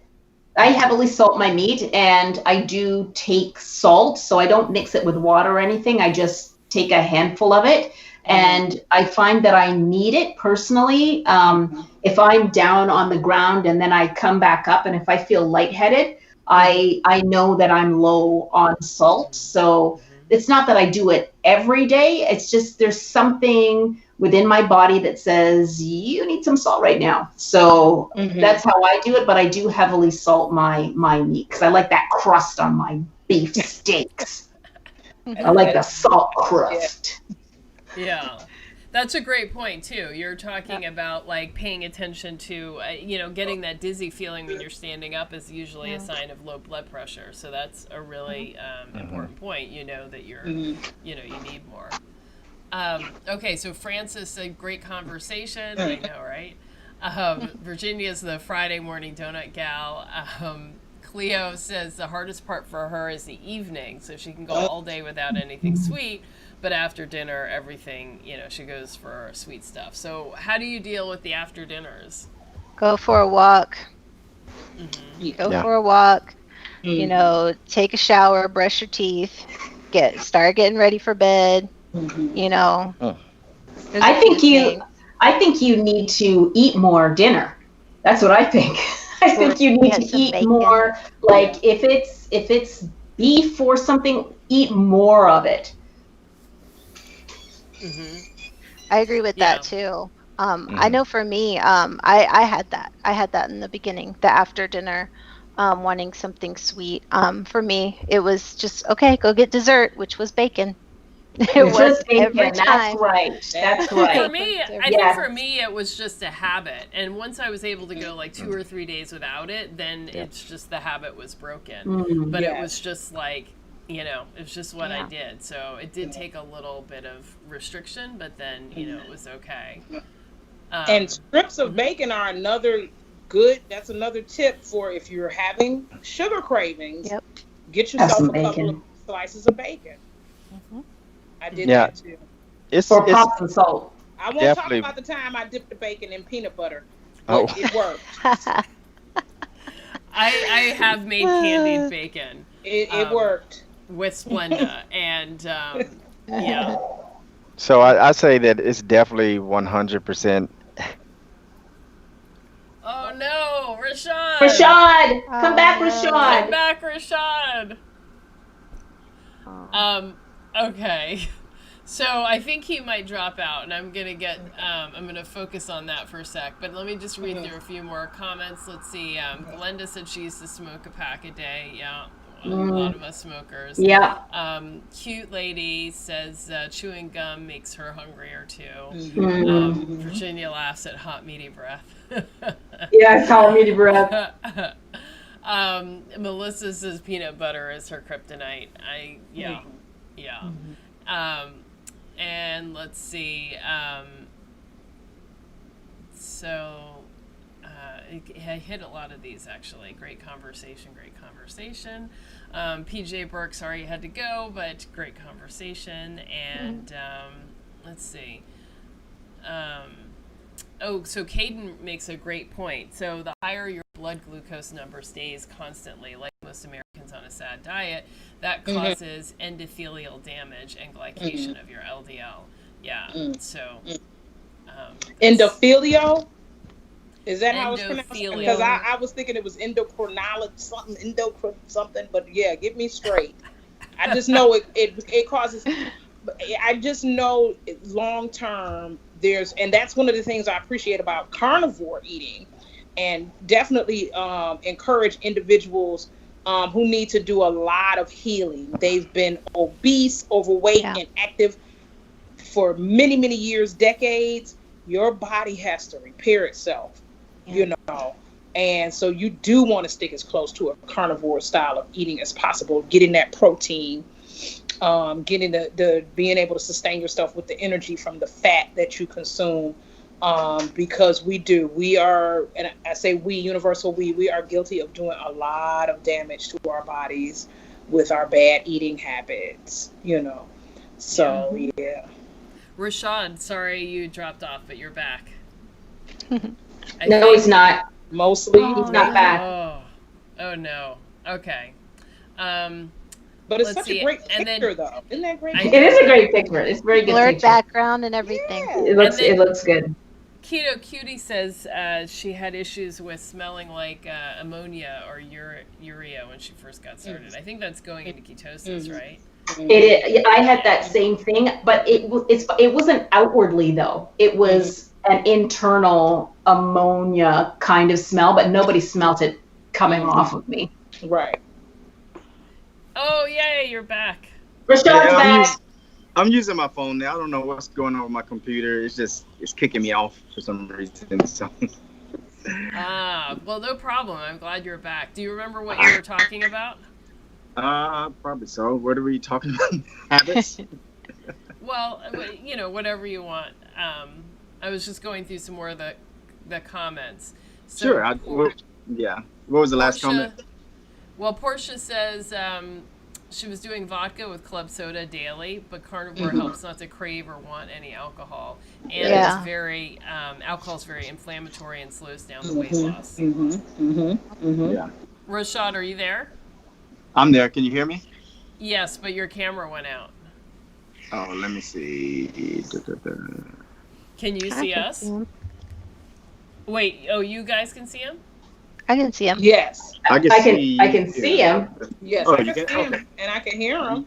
And I do take salt, so I don't mix it with water or anything. I just take a handful of it, and I find that I need it personally. If I'm down on the ground and then I come back up, and if I feel lightheaded, I know that I'm low on salt. So it's not that I do it every day. It's just there's something within my body that says you need some salt right now. So that's how I do it. But I do heavily salt my meat because I like that crust on my beef steaks. I like the salt crust. Yeah. That's a great point too. You're talking about like paying attention to, getting that dizzy feeling when you're standing up is usually a sign of low blood pressure. So that's a really important point. That you're, you need more. Okay, so Francis said great conversation. I know, right? Virginia's the Friday morning donut gal. Cleo says the hardest part for her is the evening, so she can go all day without anything sweet. But after dinner, everything, she goes for sweet stuff. So how do you deal with the after dinners? Go for a walk. Go for a walk. Take a shower, brush your teeth, start getting ready for bed. I think you need to eat more dinner. That's what I think. I think you need to eat bacon. More. Like if it's beef or something, eat more of it. I agree with that too. I know for me, I had that. I had that in the beginning, the after dinner, wanting something sweet. For me, it was just, okay, go get dessert, which was bacon. It was every time. That's right. For me, I think for me it was just a habit, and once I was able to go like 2 or 3 days without it, then it's just the habit was broken. But it was just like, it's just what I did. So it did take a little bit of restriction, but then it was okay. And strips of bacon are another tip for if you're having sugar cravings. Get yourself a couple of slices of bacon. I did that too. For pops and salt. I won't talk about the time I dipped the bacon in peanut butter, but it worked. I have made candied bacon. It worked with Splenda, and So I say that it's definitely 100%. Oh no, Rashad! Rashad, come back, Rashad! Come back, Rashad! Okay. So I think he might drop out, and I'm gonna focus on that for a sec. But let me just read through a few more comments. Let's see. Glenda said she used to smoke a pack a day. Yeah, a lot of us smokers. Yeah. Cute lady says chewing gum makes her hungrier too. Virginia laughs at hot meaty breath. Yeah, hot meaty breath. Melissa says peanut butter is her kryptonite. And let's see. I hit a lot of these actually. Great conversation. PJ Burke, sorry you had to go, but great conversation. And let's see. So Caden makes a great point. So the higher your blood glucose number stays constantly, like most Americans on a SAD diet, that causes endothelial damage and glycation of your LDL. Yeah. So endothelial? Is that how it's pronounced? Because I was thinking it was something, but yeah, get me straight. I just know it causes. I just know long term and that's one of the things I appreciate about carnivore eating, and definitely encourage individuals who need to do a lot of healing. They've been obese, overweight, and active for many, many years, decades. Your body has to repair itself. you know. And so you do want to stick as close to a carnivore style of eating as possible, getting that protein, getting the being able to sustain yourself with the energy from the fat that you consume. Because we are, and I say we, universal we are guilty of doing a lot of damage to our bodies with our bad eating habits, you know. So, yeah. Rashad, sorry you dropped off, but you're back. No, he's not. Mostly, He's not back. Oh no. Okay. But it's Let's such see. a great And then- picture, though. Isn't that great? It is a great picture. It's a very good Blurred picture. background and everything. Yeah. It looks And then- it looks good. Keto Cutie says she had issues with smelling like ammonia or urea when she first got started. I think that's going into ketosis, right? I had that same thing, but it wasn't outwardly though. It was an internal ammonia kind of smell, but nobody smelt it coming off of me. Right. Oh, yay, you're back. Rashad's back. I'm using my phone now. I don't know what's going on with my computer. It's kicking me off for some reason. So. Well, no problem. I'm glad you're back. Do you remember what you were talking about? Probably so. What are we talking about? Habits? Well, you know, whatever you want. I was just going through some more of the comments. So, Sure. Yeah. What was the last comment? Well, Portia says she was doing vodka with club soda daily, but carnivore helps not to crave or want any alcohol. And it's very, alcohol is very inflammatory and slows down the weight loss. Yeah. Rashad, are you there? I'm there. Can you hear me? Yes, but your camera went out. Oh, let me see. Can you see us? Wait, you guys can see him? I can see him. Yes. I can see him. Yes, Oh, I you can can? see him, Okay. and I can hear him.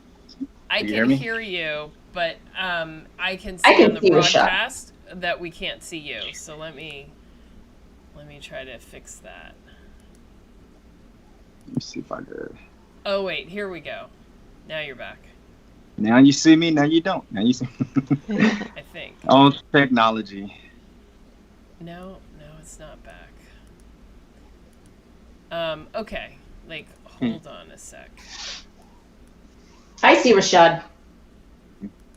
I You can hear me? hear you, but I can see I can on the see Rashad. broadcast that we can't see you. So let me try to fix that. Let me see if I could. Oh wait, here we go. Now you're back. Now you see me. Now you don't. Now you see. I think. Oh, technology. No, it's not back. Okay. Like, hold on a sec. I see Rashad.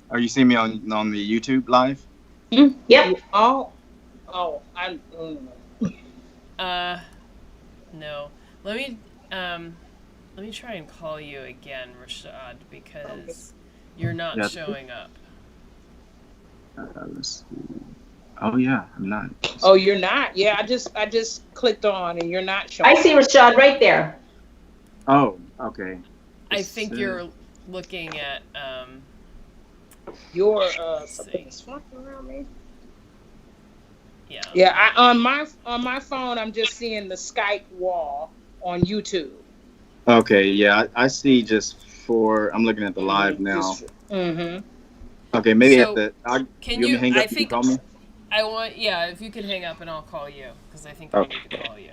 Are you seeing me on the YouTube live? Yep. Oh, No. Let me try and call you again, Rashad, because you're not Yeah. showing up. Let's see. Oh yeah, I'm not. Oh, you're not. Yeah, I just clicked on, and you're not showing. I see Rashad right there. Oh, okay. I think you're looking at Your let's something see. is flying around me. Yeah. Yeah, on my phone, I'm just seeing the Skype wall on YouTube. Okay, yeah, I see. I'm looking at the live now. Okay, maybe So, can you hang up? I You can think call me. if you could hang up and I'll call you, because I think I need to call you.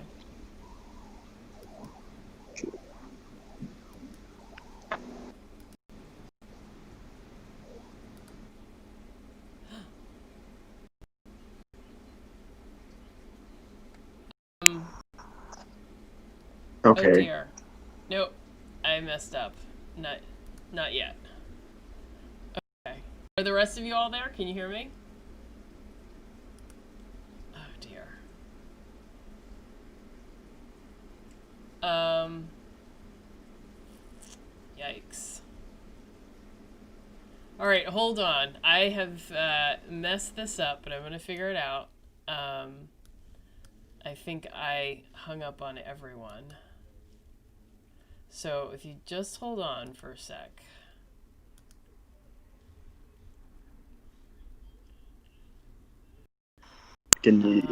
Oh Okay. dear. Nope. I messed up. Not yet. Okay. Are the rest of you all there? Can you hear me? Oh dear. Yikes. All right, hold on. I have messed this up, but I'm going to figure it out. I think I hung up on everyone. So if you just hold on for a sec. Can you?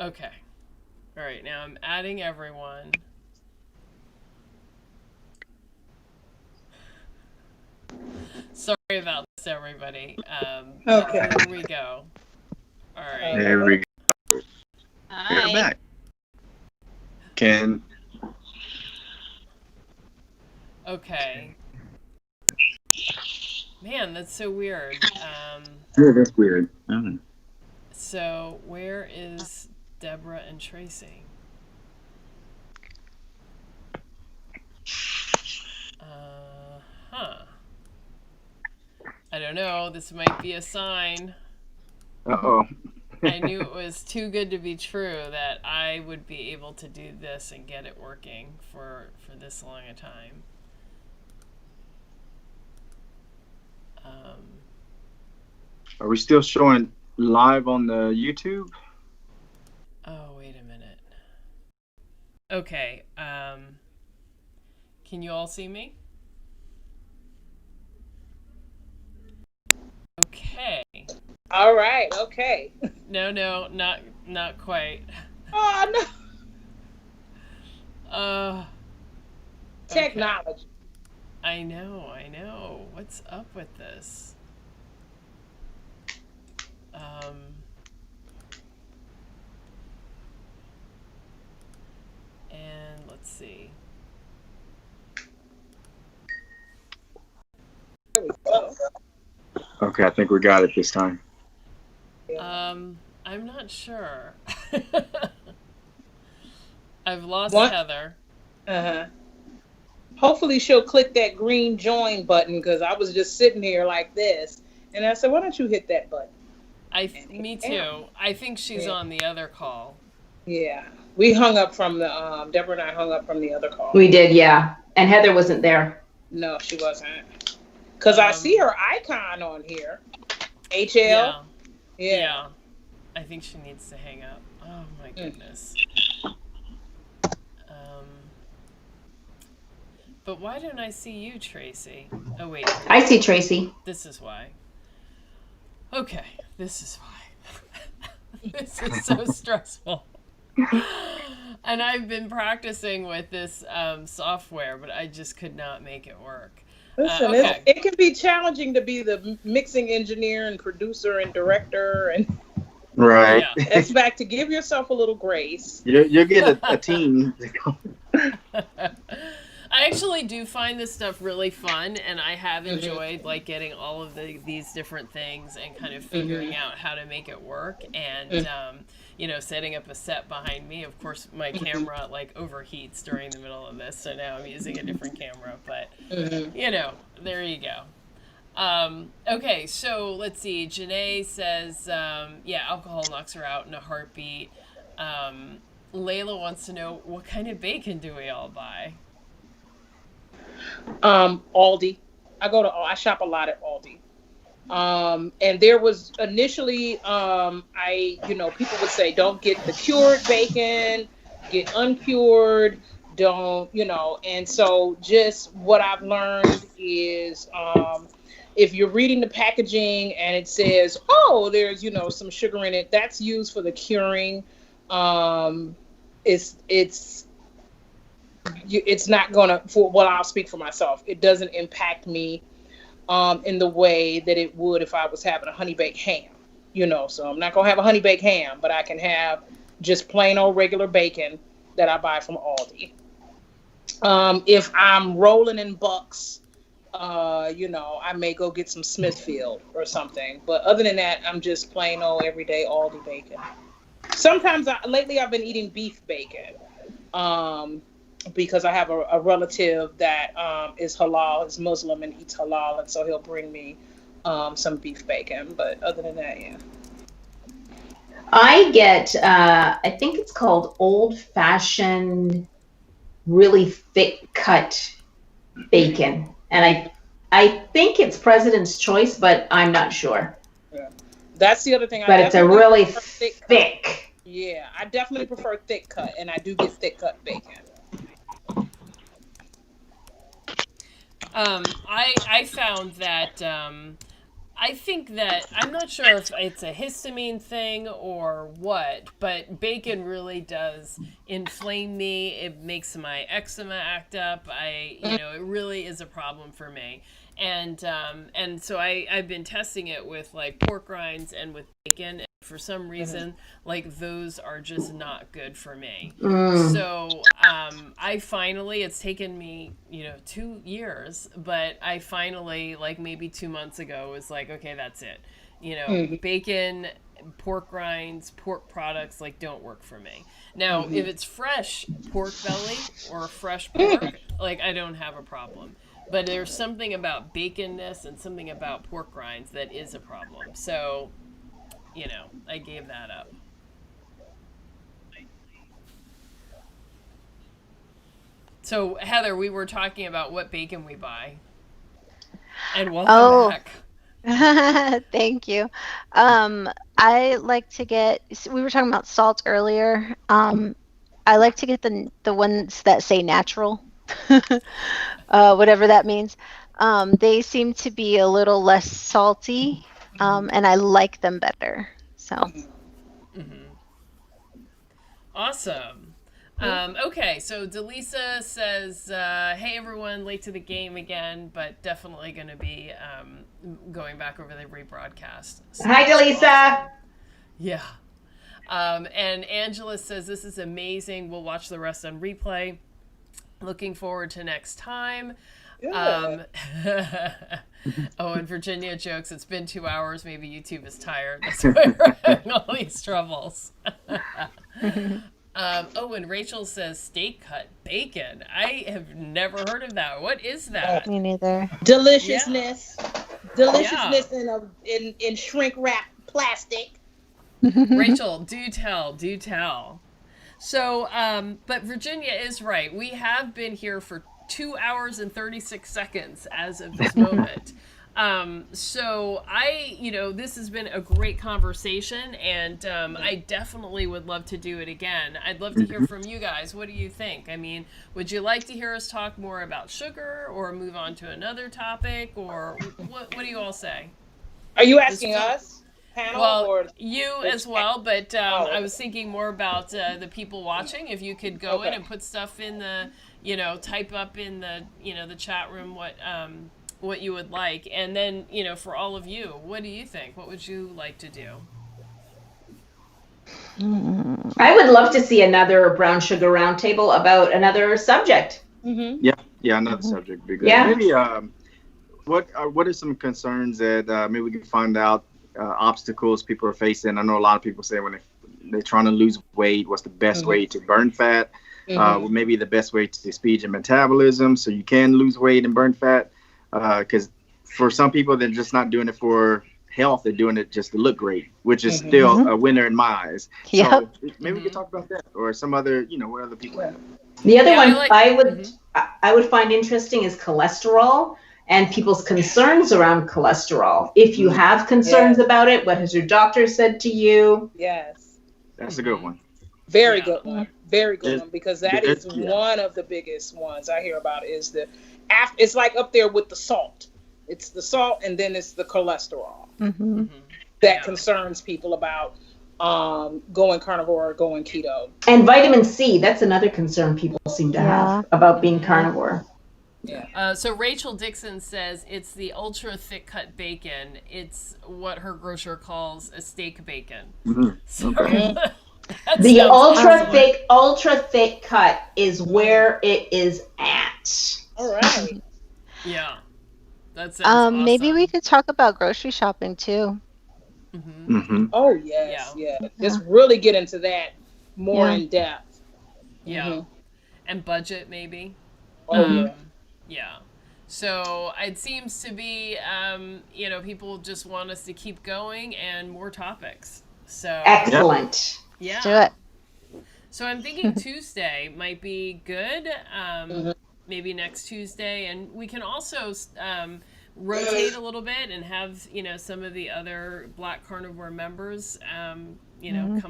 Okay. All right, now I'm adding everyone. Sorry about this, everybody. Okay. Here we go. All right. There we go. Hi. We're back. Can Okay. Man, that's so weird. Yeah, that's weird. Mm. So where is Deborah and Tracy? Huh. I don't know. This might be a sign. Uh-oh. I knew it was too good to be true that I would be able to do this and get it working for this long a time. Are we still showing live on the YouTube? Oh, wait a minute. Okay. Can you all see me? Okay. All right. Okay. No, not quite. Oh no. Okay. Technology. I know. What's up with this? And let's see. There we go. Okay, I think we got it this time. I'm not sure. I've lost What? Heather. Uh-huh. Hopefully she'll click that green join button, because I was just sitting here like this. And I said, why don't you hit that button? Me too. I think she's on the other call. Yeah. We hung up from the, Deborah and I hung up from the other call. We did, yeah. And Heather wasn't there. No, she wasn't. Because I see her icon on here. HL? Yeah. I think she needs to hang up. Oh my goodness. But why don't I see you, Tracy? Oh wait. I see Tracy. This is why. Okay, this is why. This is so stressful. And I've been practicing with this software, but I just could not make it work. Listen, Okay. it can be challenging to be the mixing engineer and producer and director, and Right. Yeah. it's back to give yourself a little grace. You'll get a team. I actually do find this stuff really fun, and I have enjoyed like getting all of these different things and kind of figuring out how to make it work, and setting up a set behind me. Of course, my camera like overheats during the middle of this, so now I'm using a different camera, but there you go. Okay, so let's see. Janae says, alcohol knocks her out in a heartbeat. Layla wants to know, what kind of bacon do we all buy? Aldi. I shop a lot at Aldi. And there was initially, people would say, don't get the cured bacon, get uncured, and so just what I've learned is, if you're reading the packaging and it says, oh, there's, some sugar in it, that's used for the curing. It's not gonna, I'll speak for myself. It doesn't impact me in the way that it would if I was having a honey baked ham, so I'm not gonna have a honey baked ham, but I can have just plain old regular bacon that I buy from Aldi. If I'm rolling in bucks, I may go get some Smithfield or something, but other than that, I'm just plain old everyday Aldi bacon. Sometimes lately I've been eating beef bacon, because I have a relative that is halal, is Muslim, and eats halal, and so he'll bring me some beef bacon. But other than that, yeah. I get, I think it's called old-fashioned, really thick-cut bacon. And I think it's President's Choice, but I'm not sure. Yeah. That's the other thing. But it's a really thick. Yeah, I definitely prefer thick cut, and I do get thick cut bacon. I found that I think that, I'm not sure if it's a histamine thing or what, but bacon really does inflame me. It makes my eczema act up. It really is a problem for me. And so I've been testing it with like pork rinds and with bacon. for some reason, like those are just not good for me. Mm. So I finally, it's taken me, 2 years, but I finally, like maybe 2 months ago, was like, okay, that's it. Bacon, pork rinds, pork products, like, don't work for me. Now, if it's fresh pork belly or fresh pork, like, I don't have a problem. But there's something about baconness and something about pork rinds that is a problem. So, I gave that up. So, Heather, we were talking about what bacon we buy. And welcome Oh, back. thank you. I like to get, we were talking about salt earlier. I like to get the ones that say natural, whatever that means. They seem to be a little less salty, and I like them better. So, Awesome. Okay, so Delisa says, hey everyone, late to the game again, but definitely going to be going back over the rebroadcast. So Hi, Delisa. awesome. Yeah. And Angela says, this is amazing. We'll watch the rest on replay. Looking forward to next time. Oh, and Virginia jokes, it's been 2 hours. Maybe YouTube is tired. That's why we're having all these troubles. Oh, and Rachel says steak cut bacon. I have never heard of that. What is that? me neither. Deliciousness. Deliciousness in shrink wrap plastic. Rachel, do tell. So, but Virginia is right. We have been here for 2 hours and 36 seconds as of this moment. So this has been a great conversation, and I definitely would love to do it again. I'd love to hear from you guys. What do you think? I mean, would you like to hear us talk more about sugar, or move on to another topic, or what do you all say? Are you asking us? Panel, well, or you as well, but I was thinking more about the people watching. If you could go in and put stuff in the, type up in the, the chat room what you would like, and then for all of you, what do you think? What would you like to do? I would love to see another brown sugar roundtable about another subject. Mm-hmm. Yeah, another subject would be good. Yeah. Maybe what are some concerns that maybe we can find out, obstacles people are facing? I know a lot of people say when they're trying to lose weight, what's the best way to burn fat? Maybe the best way to speed your metabolism so you can lose weight and burn fat. Because for some people, they're just not doing it for health. They're doing it just to look great, which is still a winner in my eyes. Yep. So maybe we could talk about that, or some other, what other people have. The other one I would find interesting is cholesterol and people's concerns around cholesterol. If you have concerns about it, what has your doctor said to you? Yes. That's a good one. Very good one. Very good one, because that is one of the biggest ones I hear about is it's like up there with the salt. It's the salt, and then it's the cholesterol that concerns people about going carnivore or going keto. And vitamin C, that's another concern people seem to have about being carnivore. Yeah. So Rachel Dixon says it's the ultra thick cut bacon. It's what her grocer calls a steak bacon. So, the ultra thick cut is where it is at. All right. Yeah. That's awesome. Maybe we could talk about grocery shopping too. Oh yes, yeah. Just really get into that more in depth. Yeah. And budget maybe. Yeah. So it seems to be, people just want us to keep going and more topics. So excellent. Yeah. Let's do it. So I'm thinking Tuesday might be good. Maybe next Tuesday, and we can also rotate a little bit and have some of the other Black Carnivore members come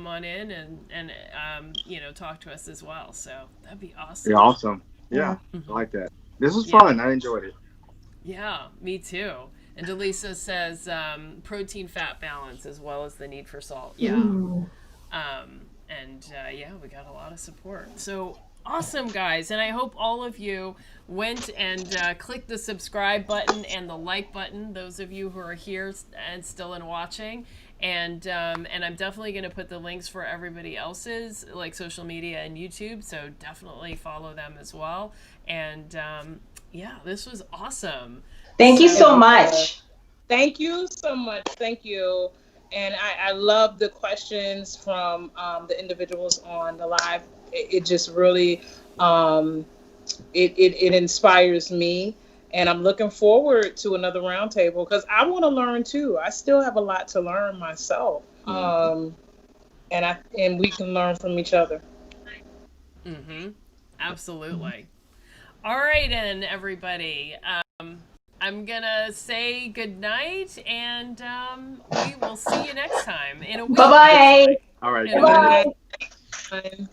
on in and talk to us as well. So that'd be awesome. Yeah, awesome. Yeah, I like that. This was fun. I enjoyed it. Yeah, me too. And Delisa says protein fat balance as well as the need for salt. Yeah. We got a lot of support. So awesome, guys. And I hope all of you went and clicked the subscribe button and the like button, those of you who are here and still watching. And I'm definitely going to put the links for everybody else's, like social media and YouTube. So definitely follow them as well. And yeah, this was awesome. Thank you so So- much. Thank you so much. Thank you. And I love the questions from the individuals on the live. It just really it inspires me. And I'm looking forward to another roundtable because I want to learn too. I still have a lot to learn myself. And we can learn from each other. Absolutely. All right, and everybody. I'm gonna say good night, and we will see you next time in a week. Bye-bye. All right. In a Good night. week. Bye.